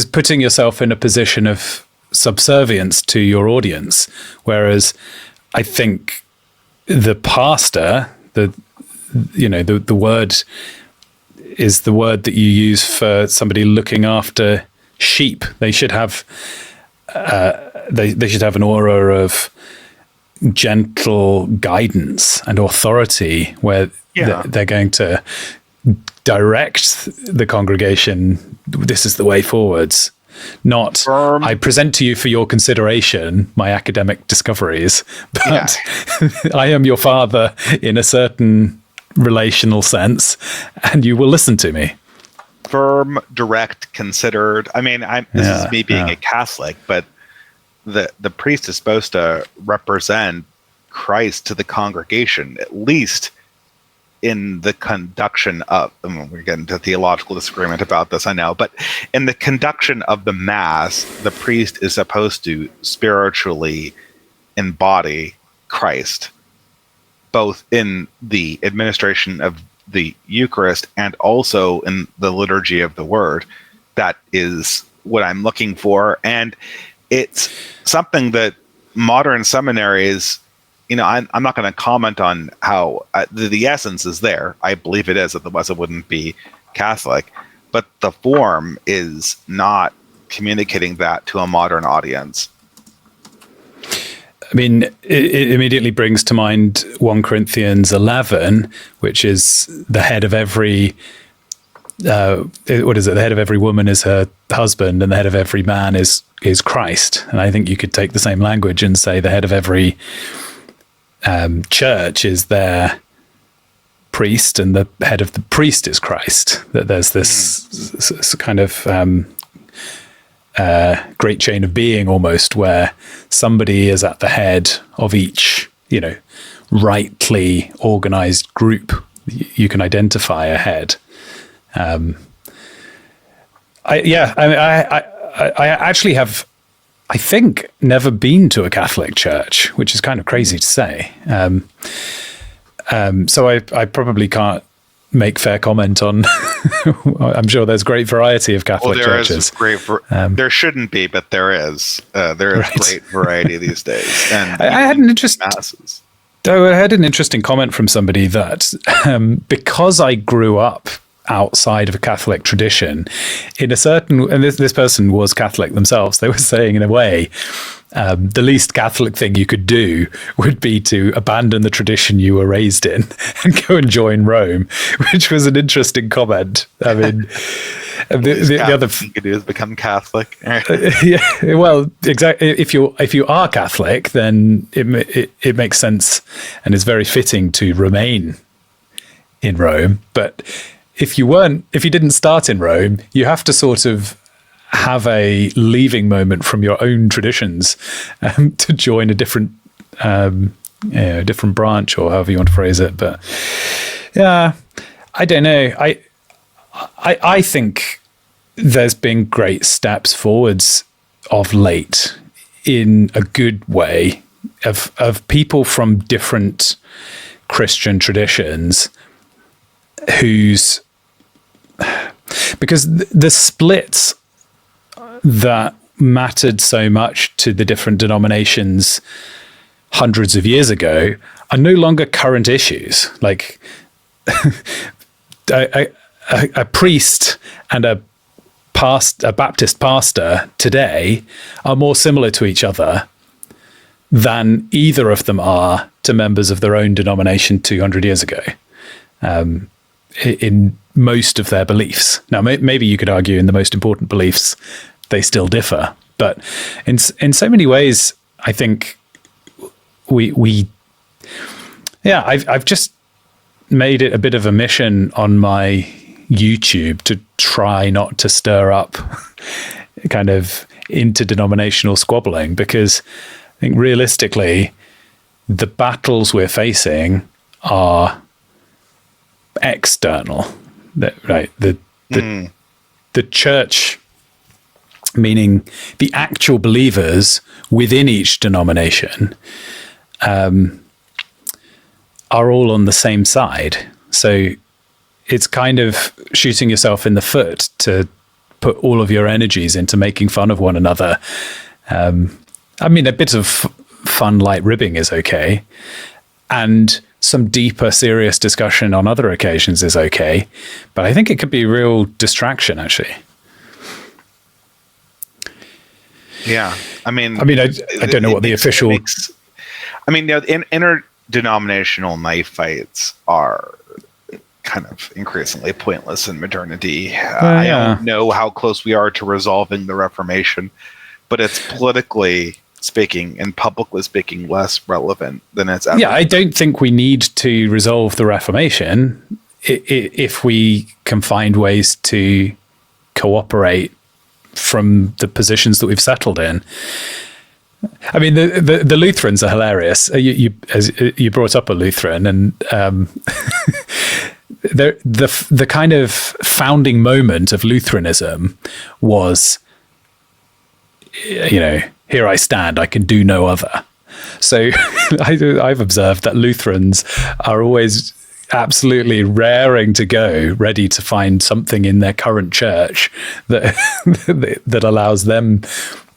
putting yourself in a position of subservience to your audience. Whereas I think the pastor, the word is the word that you use for somebody looking after sheep. They should have they should have an aura of gentle guidance and authority, where they're going to direct the congregation. This is the way forwards. Not, I present to you for your consideration my academic discoveries, but I am your father in a certain relational sense, and you will listen to me. Firm, direct, considered. I mean, this is me being a Catholic, but the priest is supposed to represent Christ to the congregation, at least in the conduction of, we're getting into theological disagreement about this, I know, but in the conduction of the Mass, the priest is supposed to spiritually embody Christ, both in the administration of the Eucharist and also in the liturgy of the Word. That is what I'm looking for. And it's something that modern seminaries, I'm not going to comment on how the essence is there. I believe it is, otherwise it wouldn't be Catholic. But the form is not communicating that to a modern audience. I mean, it immediately brings to mind 1 Corinthians 11, which is the head of every, what is it? The head of every woman is her husband, and the head of every man is Christ. And I think you could take the same language and say the head of every church is their priest, and the head of the priest is Christ. That there's this kind of great chain of being almost, where somebody is at the head of each, rightly organized group. You can identify a head. I actually have, I think, never been to a Catholic church, which is kind of crazy to say. So I probably can't make fair comment on. I'm sure there's great variety of Catholic churches. There shouldn't be, but there is. There is great variety these days. And I had an interesting comment from somebody that because I grew up outside of a Catholic tradition, in a certain, and this person was Catholic themselves, they were saying, in a way, the least Catholic thing you could do would be to abandon the tradition you were raised in and go and join Rome, which was an interesting comment. I mean, the other thing you could do is become Catholic. Yeah, well, exactly. If you are Catholic, then it makes sense and is very fitting to remain in Rome. But if you didn't start in Rome, you have to sort of have a leaving moment from your own traditions to join a different branch, or however you want to phrase it. But yeah, I don't know. I think there's been great steps forwards of late in a good way of people from different Christian traditions because the splits that mattered so much to the different denominations hundreds of years ago are no longer current issues. Like a priest and a Baptist pastor today are more similar to each other than either of them are to members of their own denomination 200 years ago. in most of their beliefs. Now, maybe you could argue in the most important beliefs, they still differ. But in so many ways, I think I've just made it a bit of a mission on my YouTube to try not to stir up kind of interdenominational squabbling, because I think realistically, the battles we're facing are external. Right? The church, meaning the actual believers within each denomination, are all on the same side. So it's kind of shooting yourself in the foot to put all of your energies into making fun of one another. I mean, a bit of fun, light ribbing is okay. And some deeper, serious discussion on other occasions is okay. But I think it could be a real distraction, actually. Yeah. I don't know what the official... interdenominational knife fights are kind of increasingly pointless in modernity. I don't know how close we are to resolving the Reformation, but it's politically speaking and publicly speaking less relevant than it's ever. Yeah, I don't think we need to resolve the Reformation if we can find ways to cooperate from the positions that we've settled in. I mean, the Lutherans are hilarious. You brought up a Lutheran, and the kind of founding moment of Lutheranism was, here I stand, I can do no other. So I've observed that Lutherans are always absolutely raring to go, ready to find something in their current church that that allows them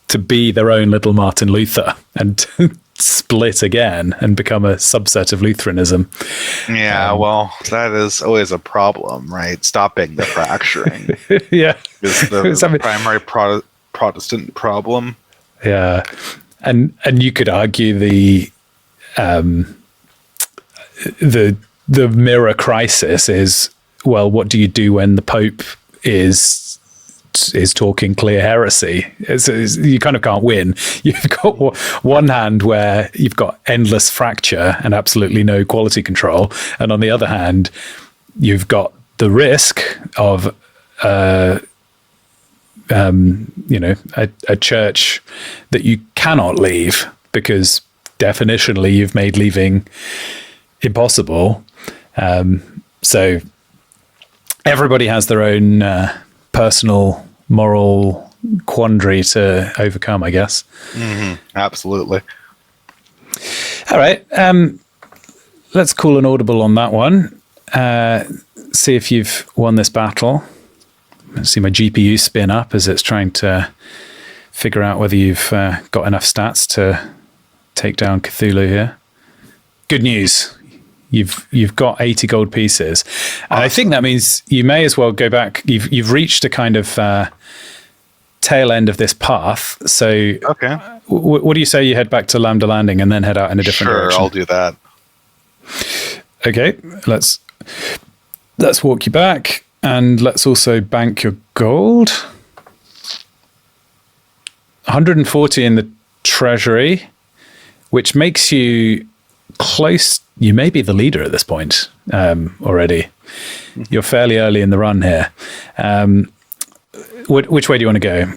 to be their own little Martin Luther and split again and become a subset of Lutheranism. Yeah, well, that is always a problem, right? Stopping the fracturing. Yeah. Is the primary Protestant problem. Yeah. And you could argue the mirror crisis is, well, what do you do when the Pope is talking clear heresy? You kind of can't win. You've got one hand where you've got endless fracture and absolutely no quality control, and on the other hand, you've got the risk of a church that you cannot leave because definitionally you've made leaving impossible. So everybody has their own personal moral quandary to overcome, I guess. Mm-hmm. Absolutely. All right. Let's call an audible on that one. See if you've won this battle. Let's see my GPU spin up as it's trying to figure out whether you've got enough stats to take down Cthulhu here. Good news. You've got 80 gold pieces. And I think that means you may as well go back. You've reached a kind of tail end of this path. So okay. What do you say you head back to Lambda Landing and then head out in a different direction? Sure, I'll do that. Okay, let's walk you back, and let's also bank your gold. 140 in the treasury, which makes you close. You may be the leader at this point already. You're fairly early in the run here. Which way do you want to go?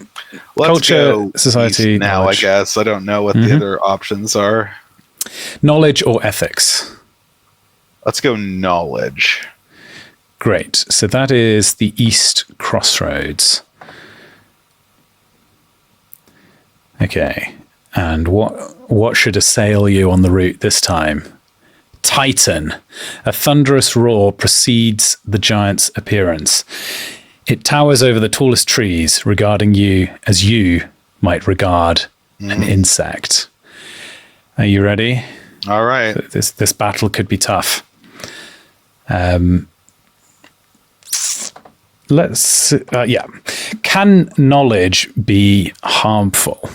Let's Culture, go society, now, knowledge. I guess. I don't know what the other options are. Knowledge or ethics? Let's go knowledge. Great. So that is the East Crossroads. Okay. And what should assail you on the route this time? Titan. A thunderous roar precedes the giant's appearance. It towers over the tallest trees, regarding you as you might regard an insect. Are you ready? All right. This battle could be tough. Can knowledge be harmful?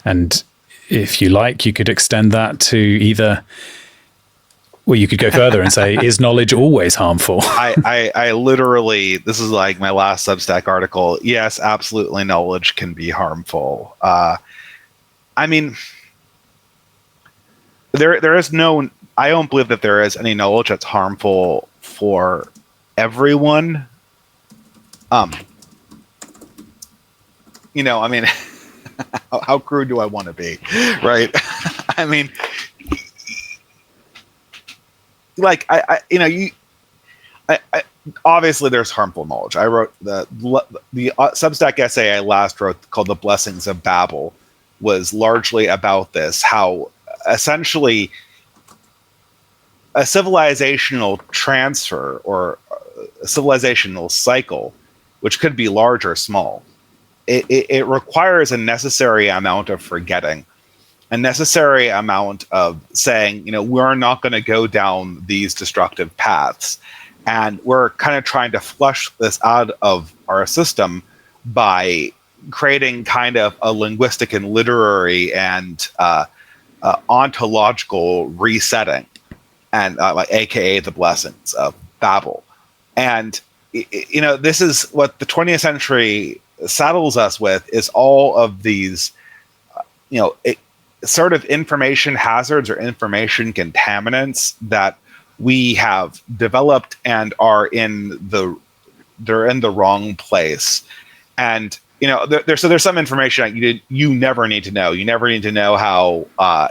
And if you like, you could extend that to either Well, you could go further and say, is knowledge always harmful? I literally, this is like my last Substack article. Yes, absolutely, knowledge can be harmful. I mean, there is no, I don't believe that there is any knowledge that's harmful for everyone. You know, I mean, how crude do I want to be, right? I mean, like I obviously there's harmful knowledge. I wrote the Substack essay I last wrote called "The Blessings of Babel" was largely about this, how essentially a civilizational transfer or a civilizational cycle, which could be large or small, it requires a necessary amount of forgetting, a necessary amount of saying, you know, we're not going to go down these destructive paths. And we're kind of trying to flush this out of our system by creating kind of a linguistic and literary and ontological resetting, and like AKA the blessings of Babel. And, you know, this is what the 20th century saddles us with, is all of these, you know, sort of information hazards or information contaminants that we have developed and are they're in the wrong place. And, you know, there's some information you never need to know. You never need to know how,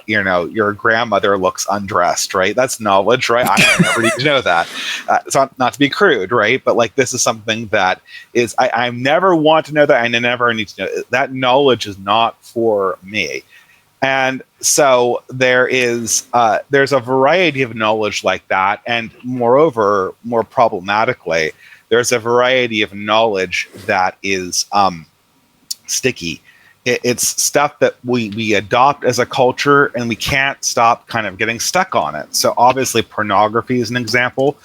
you know, your grandmother looks undressed, right? That's knowledge, right? I never need to know that. It's not to be crude, right? But like, this is something that is, I never want to know that. I never need to know that. Knowledge is not for me. And so there's a variety of knowledge like that. And moreover, more problematically, there's a variety of knowledge that is sticky. It's stuff that we adopt as a culture, and we can't stop kind of getting stuck on it. So obviously pornography is an example.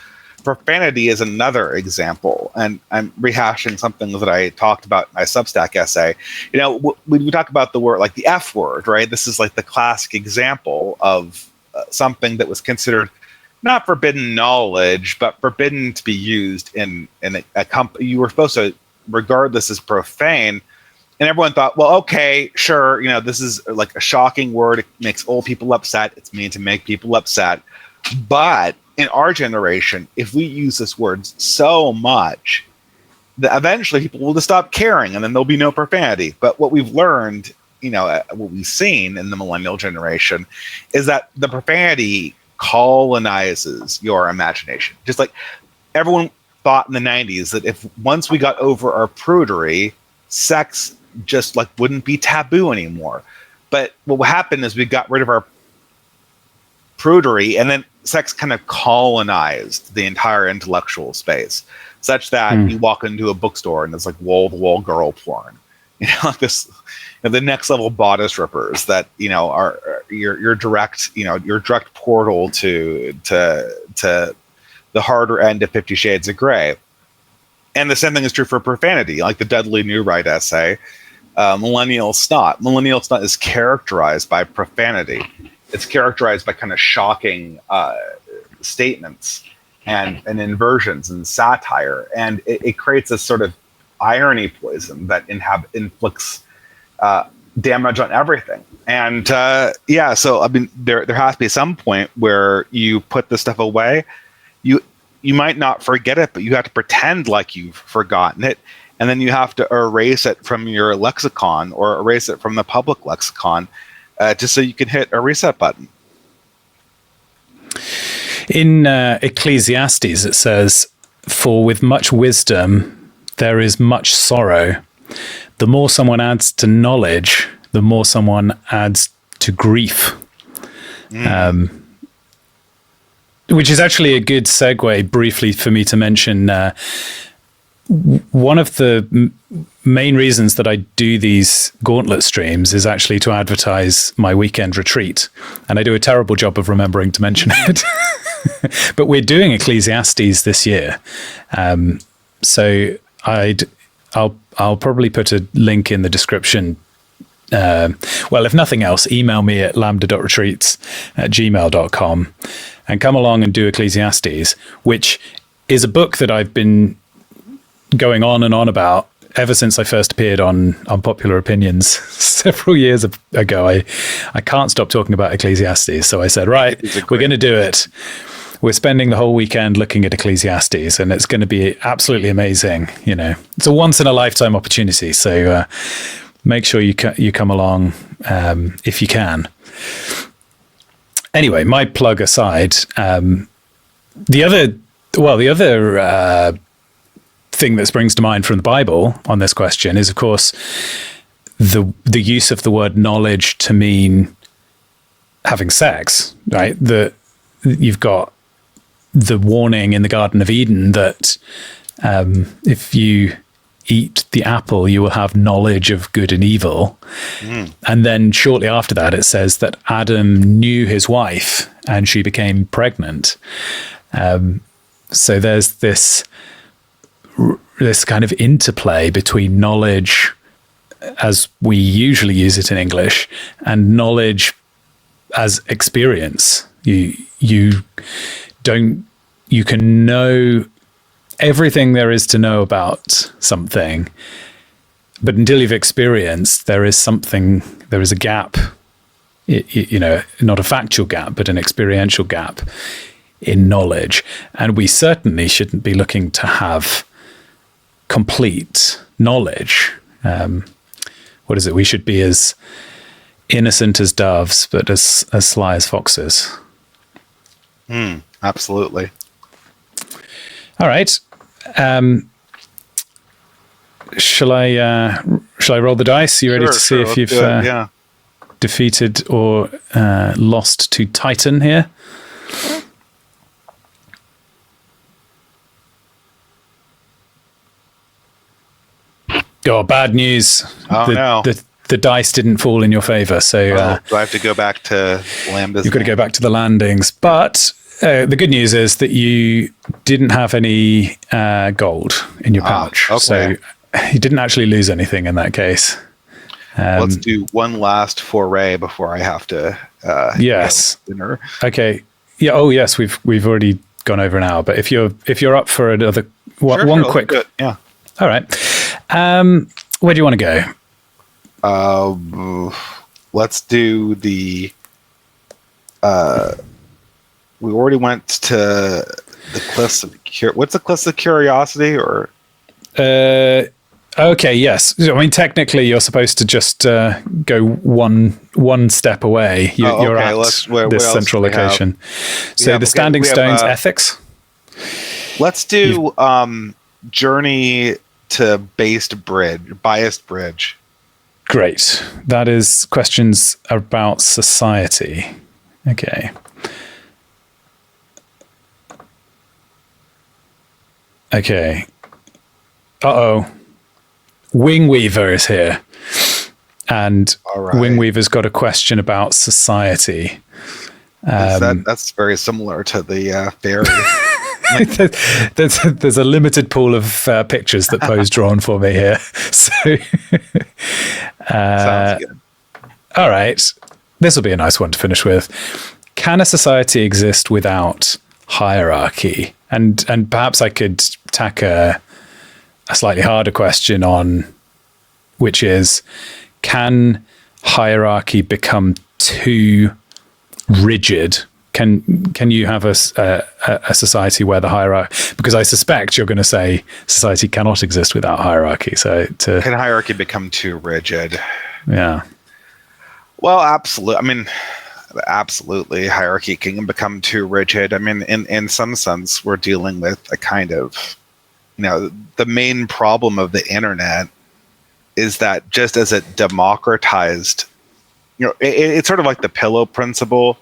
Profanity is another example. And I'm rehashing something that I talked about in my Substack essay. You know, we talk about the word, like the F word, right? This is like the classic example of something that was considered not forbidden knowledge, but forbidden to be used in a company. You were supposed to regard this as profane. And everyone thought, well, okay, sure, you know, this is like a shocking word. It makes old people upset. It's mean to make people upset. But in our generation, if we use this word so much, that eventually people will just stop caring, and then there'll be no profanity. But what we've learned, you know, what we've seen in the millennial generation is that the profanity colonizes your imagination. Just like everyone thought in the 90s that if once we got over our prudery, sex just like wouldn't be taboo anymore. But what happened is we got rid of our prudery, and then sex kind of colonized the entire intellectual space, such that you walk into a bookstore and there's like wall-to-wall girl porn, you know, like this, you know, the next level bodice rippers that, you know, are your direct, you know, your direct portal to the harder end of 50 Shades of Grey. And the same thing is true for profanity, like the Dudley Newright essay, Millennial Snot. Millennial Snot is characterized by profanity. It's characterized by kind of shocking statements and inversions and satire. And it creates this sort of irony poison that inflicts damage on everything. And yeah, so I mean, there has to be some point where you put this stuff away. You might not forget it, but you have to pretend like you've forgotten it. And then you have to erase it from your lexicon or erase it from the public lexicon, just so you can hit a reset button. In Ecclesiastes, it says, "For with much wisdom there is much sorrow. The more someone adds to knowledge, the more someone adds to grief." Which is actually a good segue briefly for me to mention. One of the main reasons that I do these Gauntlet streams is actually to advertise my weekend retreat. And I do a terrible job of remembering to mention it. But we're doing Ecclesiastes this year. So I'll probably put a link in the description well, if nothing else, email me at lambda.retreats@gmail.com and come along and do Ecclesiastes, which is a book that I've been going on and on about ever since I first appeared on Popular Opinions several years ago. I can't stop talking about Ecclesiastes. So I said, right, we're going to do it. We're spending the whole weekend looking at Ecclesiastes, and it's going to be absolutely amazing. You know, it's a once in a lifetime opportunity. So make sure you come along if you can. Anyway, my plug aside, the other thing that springs to mind from the Bible on this question is, of course, the use of the word knowledge to mean having sex, right? You've got the warning in the Garden of Eden that if you eat the apple, you will have knowledge of good and evil. And then shortly after that, it says that Adam knew his wife and she became pregnant. So there's this kind of interplay between knowledge as we usually use it in English and knowledge as experience. You can know everything there is to know about something, but until you've experienced, there is a gap, not a factual gap, but an experiential gap in knowledge. And we certainly shouldn't be looking to have complete knowledge. What is it? We should be as innocent as doves, but as sly as foxes. Absolutely. All right. Shall I roll the dice? You ready to see if you've defeated or lost to Titan here? Oh, bad news. No. The dice didn't fall in your favor. So do I have to go back to Lambda's? You've got to go back to the landings. But the good news is that you didn't have any gold in your pouch. Okay. So you didn't actually lose anything in that case. Let's do one last foray before I have to yes. go dinner. Okay. Yeah. Oh, yes. We've already gone over an hour. But if you're up for another one quick. Yeah. All right. Where do you want to go? Let's do the. We already went to the Cliffs of what's the Cliffs of Curiosity or? Okay. Yes. I mean, technically, you're supposed to just go one step away. You're at this central location. So the Standing Stones ethics. Let's do Journey to Biased Bridge. Great. That is questions about society. Okay. Okay. Uh-oh. Wingweaver is here. And right. Wingweaver's got a question about society. That's very similar to the fairy. There's a limited pool of pictures that Poe's drawn for me here. So, sounds good. All right. This will be a nice one to finish with. Can a society exist without hierarchy? And perhaps I could tack a slightly harder question on, which is, can hierarchy become too rigid? Can you have a society where the hierarchy? Because I suspect you're going to say society cannot exist without hierarchy. So can hierarchy become too rigid? Yeah. Well, absolutely. I mean, absolutely, hierarchy can become too rigid. I mean, in some sense, we're dealing with a kind of, the main problem of the internet is that just as it democratized, it's sort of like the pillow principle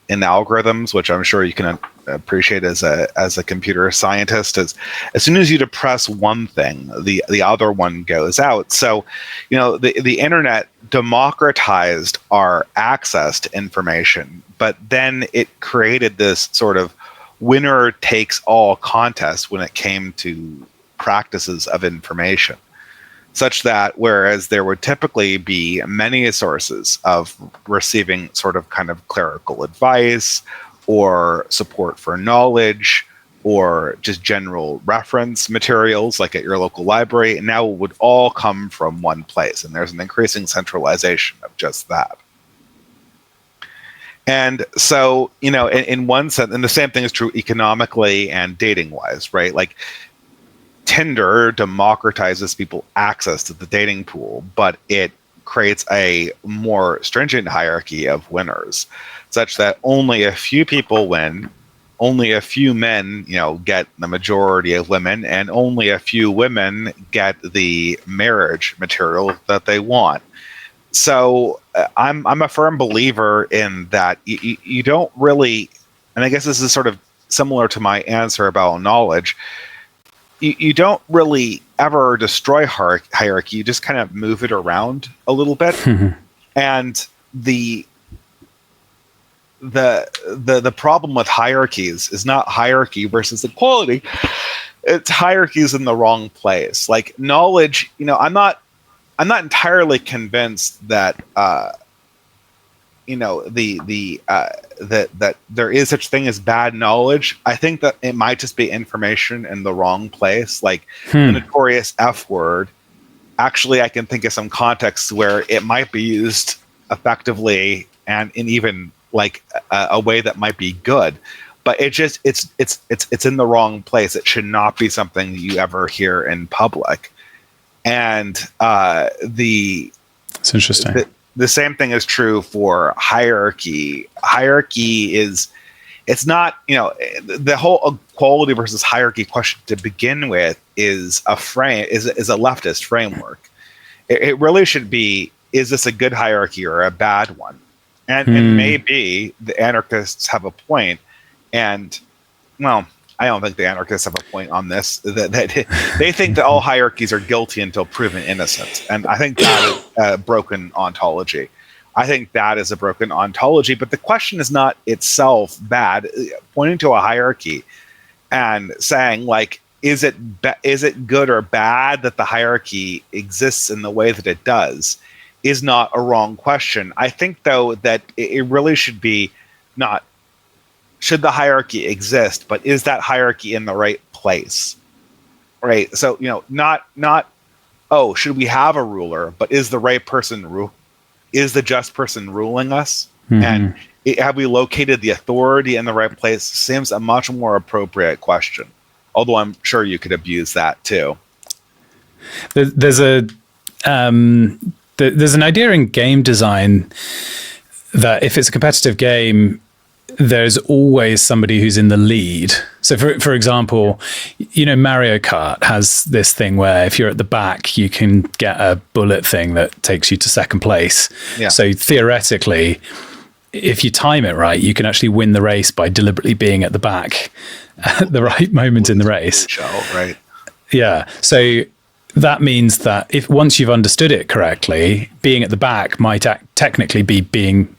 in algorithms, which I'm sure you can appreciate as a computer scientist. As soon as you depress one thing, the other one goes out. So, the internet democratized our access to information, but then it created this sort of winner takes all contest when it came to practices of information. such that whereas there would typically be many sources of receiving sort of kind of clerical advice or support for knowledge or just general reference materials like at your local library, and now it would all come from one place. And there's an increasing centralization of just that. And so, in one sense, and the same thing is true economically and dating wise, right? Like Tinder democratizes people access to the dating pool, but it creates a more stringent hierarchy of winners, such that only a few people win, only a few men, get the majority of women, and only a few women get the marriage material that they want. So I'm a firm believer in that you don't really, and I guess this is sort of similar to my answer about knowledge, you don't really ever destroy hierarchy. You just kind of move it around a little bit. And the problem with hierarchies is not hierarchy versus equality. It's hierarchies in the wrong place. Like knowledge, I'm not entirely convinced that that there is such thing as bad knowledge. I think that it might just be information in the wrong place. Like the notorious F word. Actually, I can think of some contexts where it might be used effectively and in even like a way that might be good, but it's in the wrong place. It should not be something that you ever hear in public. And it's interesting. The same thing is true for hierarchy. Hierarchy it's not, the whole equality versus hierarchy question to begin with is a leftist framework. It really should be, is this a good hierarchy or a bad one? And maybe the anarchists have a point, and well, I don't think the anarchists have a point on this. That they think that all hierarchies are guilty until proven innocent, and I think that is a broken ontology. I think that is a broken ontology. But the question is not itself bad. Pointing to a hierarchy and saying like, is it good or bad that the hierarchy exists in the way that it does, is not a wrong question. I think, though, that it really should be not, should the hierarchy exist, but is that hierarchy in the right place? Right? So, not, oh, should we have a ruler, but is the right person is the just person ruling us? And have we located the authority in the right place? Seems a much more appropriate question. Although I'm sure you could abuse that too. There's an idea in game design that if it's a competitive game, there's always somebody who's in the lead. So for example, Mario Kart has this thing where if you're at the back, you can get a bullet thing that takes you to second place. Yeah. So theoretically, if you time it right, you can actually win the race by deliberately being at the back at the right moment in the race. Right. Yeah. So that means that if once you've understood it correctly, being at the back might technically be being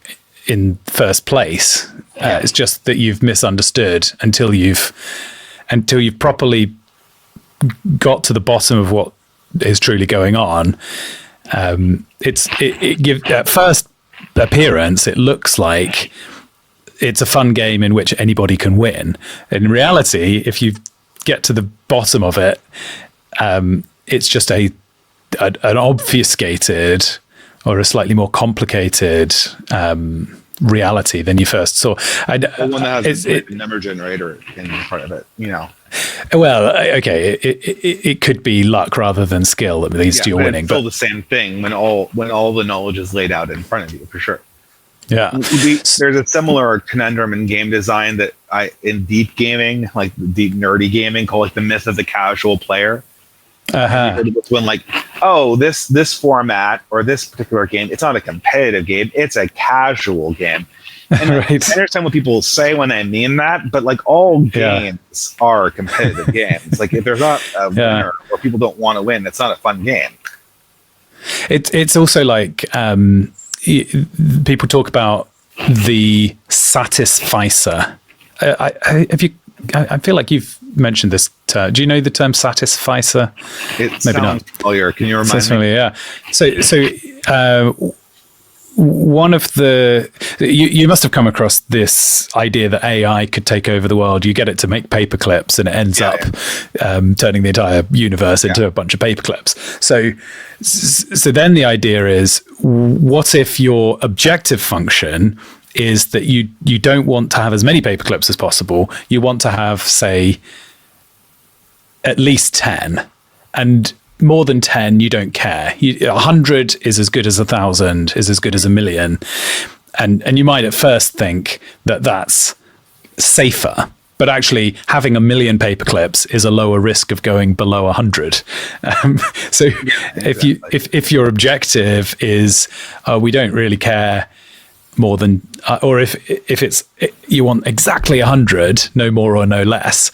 in first place. It's just that you've misunderstood until you've properly got to the bottom of what is truly going on. It gives, at first appearance, it looks like it's a fun game in which anybody can win. In reality, if you get to the bottom of it, it's just an obfuscated or a slightly more complicated reality than you first saw. The one that has a number generator in front of it, Well, okay, it could be luck rather than skill that leads to your winning. It's still the same thing when all the knowledge is laid out in front of you, for sure. Yeah, there's a similar conundrum in game design that in deep gaming, like deep nerdy gaming, called like the myth of the casual player. When like, oh, this format or this particular game, it's not a competitive game, it's a casual game. And right. I understand what people say when they mean that, but like all games are competitive games. Like if there's not a winner or people don't want to win, it's not a fun game. It's also like people talk about the satisficer. I feel like you've mentioned this term. Do you know the term satisficer? It sounds familiar. Can you remind me? Familiar, yeah. So one of the you must have come across this idea that AI could take over the world. You get it to make paper clips, and it ends up turning the entire universe into a bunch of paper clips. So then the idea is, what if your objective function is that you don't want to have as many paper clips as possible? You want to have, say, at least 10, and more than 10, you don't care. 100 is as good as 1,000, is as good as 1,000,000. And you might at first think that that's safer, but actually having 1,000,000 paper clips is a lower risk of going below 100. If your objective is, we don't really care more than, or if it's you want exactly 100, no more or no less,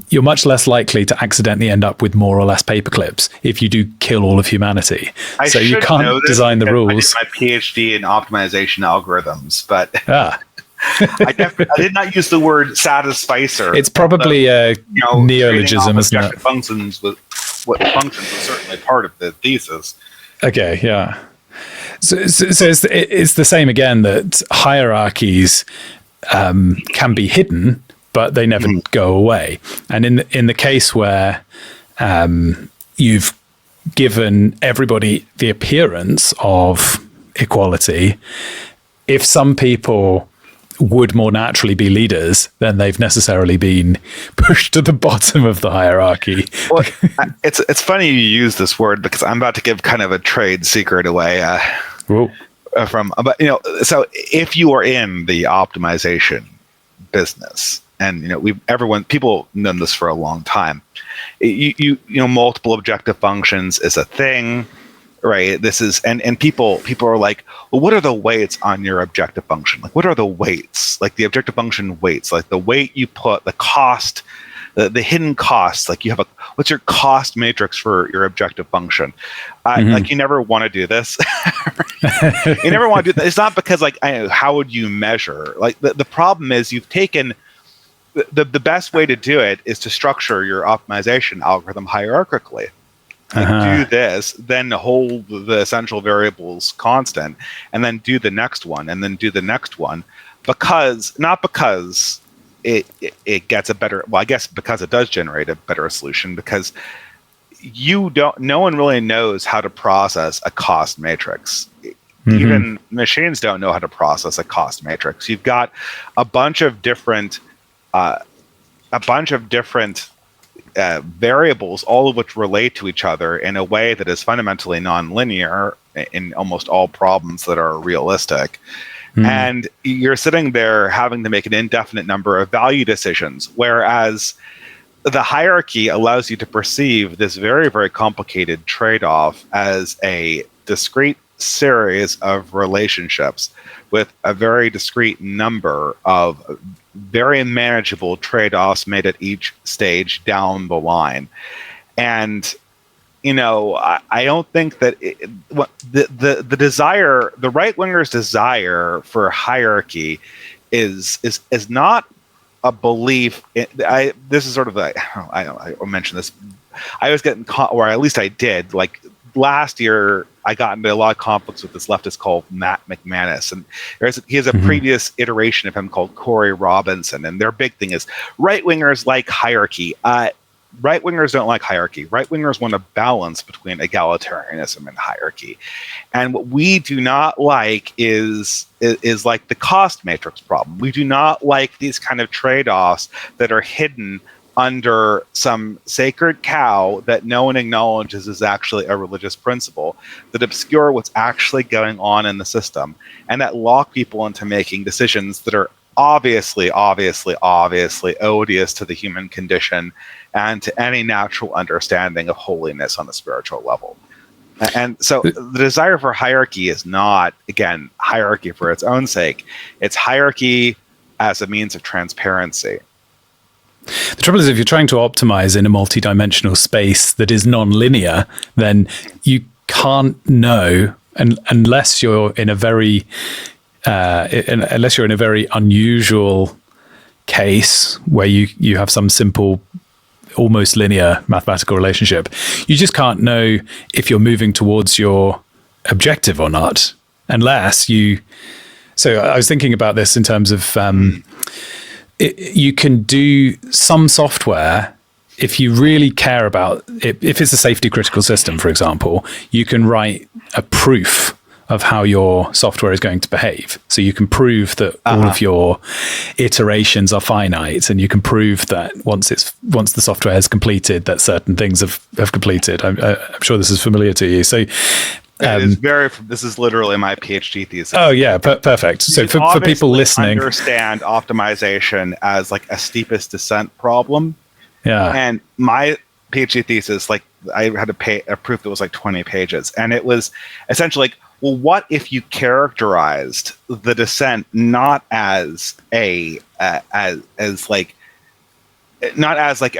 you're much less likely to accidentally end up with more or less paper clips if you do kill all of humanity. So you can't design the rules. I did my PhD in optimization algorithms, but I did not use the word satisficer. It's probably a neologism, isn't it? Functions was certainly part of the thesis. Okay, yeah. So it's the same again, that hierarchies can be hidden, but they never go away. And in the case where you've given everybody the appearance of equality, if some people would more naturally be leaders, then they've necessarily been pushed to the bottom of the hierarchy. Well, it's funny you use this word, because I'm about to give kind of a trade secret away. So if you are in the optimization business, and people have known this for a long time, multiple objective functions is a thing. Right. This is and people are like, well, what are the weights on your objective function? Like, what are the weights? Like the objective function weights, like the weight you put, the cost, the hidden costs. Like, you have what's your cost matrix for your objective function? Like, you never want to do this. You never want to do that. It's not because how would you measure? Like the problem is, you've taken the best way to do it is to structure your optimization algorithm hierarchically. Do this, then hold the essential variables constant, and then do the next one, and then do the next one, not because it gets a better, well, I guess because it does generate a better solution, because no one really knows how to process a cost matrix. Even machines don't know how to process a cost matrix. You've got a bunch of different variables, all of which relate to each other in a way that is fundamentally nonlinear in almost all problems that are realistic. And you're sitting there having to make an indefinite number of value decisions, whereas the hierarchy allows you to perceive this very, very complicated trade-off as a discrete series of relationships with a very discrete number of very manageable trade-offs made at each stage down the line. And I don't think that the desire, the right wingers' desire for hierarchy is not a belief. This is sort of I mentioned this. I was getting caught, or at least I did. Like last year, I got into a lot of conflicts with this leftist called Matt McManus, and he has a previous iteration of him called Corey Robinson, and their big thing is right wingers like hierarchy. Right wingers don't like hierarchy. Right wingers want a balance between egalitarianism and hierarchy, and what we do not like is like the cost matrix problem. We do not like these kind of trade-offs that are hidden under some sacred cow that no one acknowledges is actually a religious principle, that obscure what's actually going on in the system, and that lock people into making decisions that are obviously odious to the human condition and to any natural understanding of holiness on a spiritual level. And so the desire for hierarchy is not, again, hierarchy for its own sake. It's hierarchy as a means of transparency. The trouble is, if you're trying to optimize in a multi-dimensional space that is non-linear, then you can't know unless you're in a very unusual case where you have some simple almost linear mathematical relationship. You just can't know if you're moving towards your objective or not, unless you. So I was thinking about this in terms of you can do some software. If you really care about it, if it's a safety critical system, for example, you can write a proof of how your software is going to behave. So you can prove that all of your iterations are finite, and you can prove that once the software has completed, that certain things have completed. I'm sure this is familiar to you. So this is literally my PhD thesis. Oh yeah, perfect. So for people listening, understand optimization as like a steepest descent problem. Yeah. And my PhD thesis, like I had to pay a proof that was like 20 pages. And it was essentially like, well, what if you characterized the descent not as a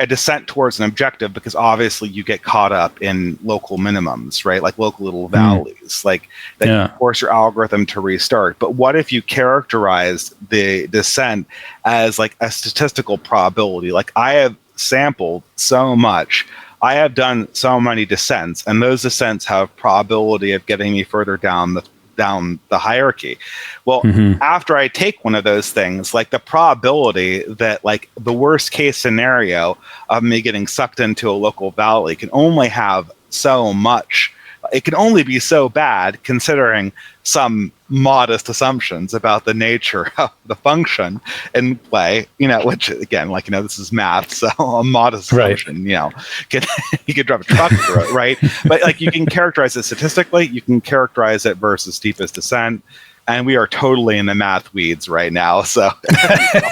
descent towards an objective, because obviously you get caught up in local minimums, right? Like local little valleys, like that you force your algorithm to restart. But what if you characterized the descent as like a statistical probability? Like I have sampled so much, I have done so many descents, and those descents have probability of getting me further down the hierarchy. Well, after I take one of those things, like the probability that like the worst case scenario of me getting sucked into a local valley can only have so much. It can only be so bad, considering some modest assumptions about the nature of the function in play, which again, like, this is math, so a modest assumption, you could drive a truck through it, right? But like, you can characterize it statistically, you can characterize it versus steepest descent, and we are totally in the math weeds right now, so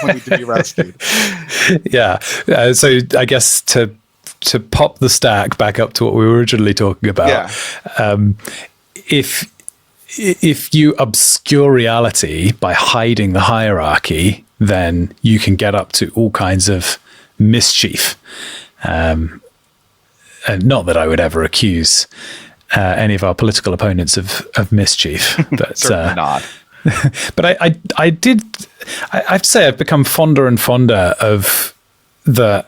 we need to be rescued. Yeah. So I guess to pop the stack back up to what we were originally talking about, if you obscure reality by hiding the hierarchy, then you can get up to all kinds of mischief. And not that I would ever accuse any of our political opponents of mischief, but certainly not. But I have to say I've become fonder and fonder of the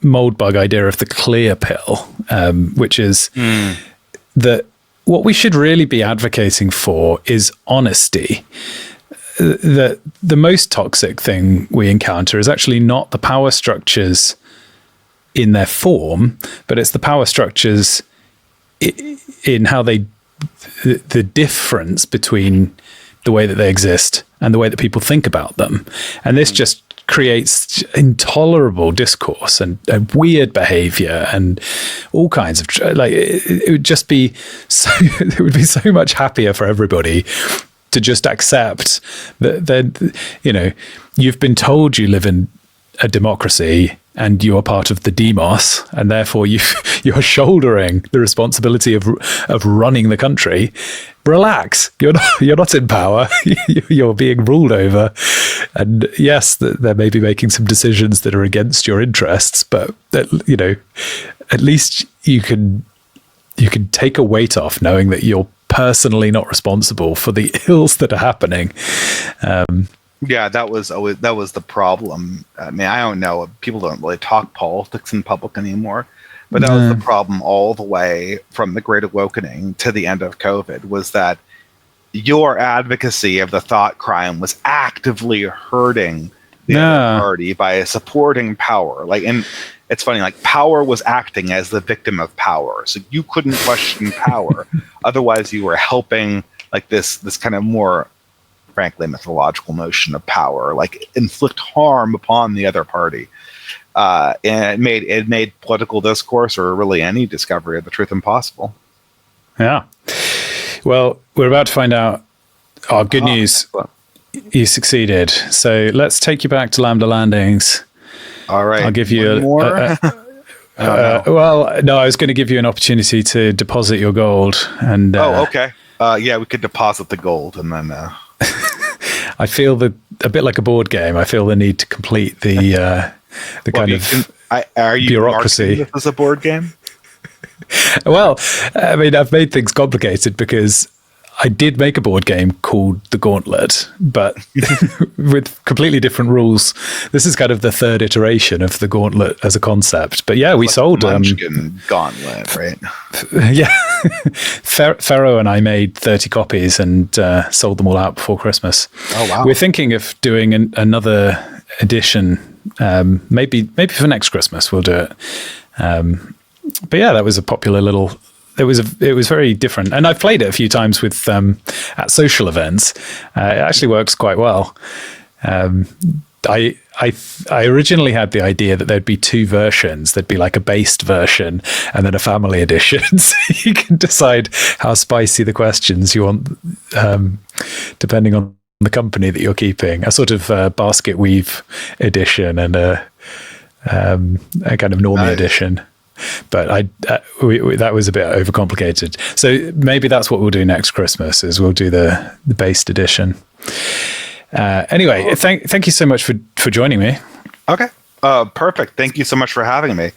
mold bug idea of the clear pill, which is that what we should really be advocating for is honesty. The most toxic thing we encounter is actually not the power structures in their form, but it's the power structures in how the difference between the way that they exist and the way that people think about them. And this just creates intolerable discourse and weird behavior and all kinds of it would just be so it would be so much happier for everybody to just accept that you've been told you live in a democracy and you are part of the demos, and therefore you're shouldering the responsibility of running the country. Relax, you're not in power. You're being ruled over, and yes, they may be making some decisions that are against your interests, but at least you can take a weight off knowing that you're personally not responsible for the ills that are happening. Yeah, that was the problem. I mean, I don't know. People don't really talk politics in public anymore, but that was the problem all the way from the Great Awakening to the end of COVID, was that your advocacy of the thought crime was actively hurting the other party by supporting power. And it's funny, like power was acting as the victim of power. So you couldn't question power. Otherwise you were helping like this kind of more, frankly, mythological notion of power, like inflict harm upon the other party. And it made political discourse, or really any discovery of the truth, impossible. Yeah. Well, we're about to find out. Good news. You succeeded. So let's take you back to Lambda Landings. All right. I'll give you more. Well, no, I was going to give you an opportunity to deposit your gold. And okay. Yeah, we could deposit the gold and then. I feel a bit like a board game. I feel the need to complete the kind of are you bureaucracy. This is a board game? Well, I mean, I've made things complicated because I did make a board game called the Gauntlet, but with completely different rules. This is kind of the third iteration of the Gauntlet as a concept. But yeah, we sold Munchkin Gauntlet, right? Yeah, Ferro and I made 30 copies and sold them all out before Christmas. Oh wow! We're thinking of doing another edition, maybe for next Christmas. We'll do it. But yeah, that was a popular little. It was very different, and I've played it a few times with at social events. It actually works quite well. I originally had the idea that there'd be two versions. There'd be like a based version and then a family edition. So you can decide how spicy the questions you want, depending on the company that you're keeping. A sort of basket weave edition and a kind of normie edition. But that was a bit overcomplicated. So maybe that's what we'll do next Christmas. Is we'll do the based edition. Anyway, thank you so much for joining me. Okay, perfect. Thank you so much for having me.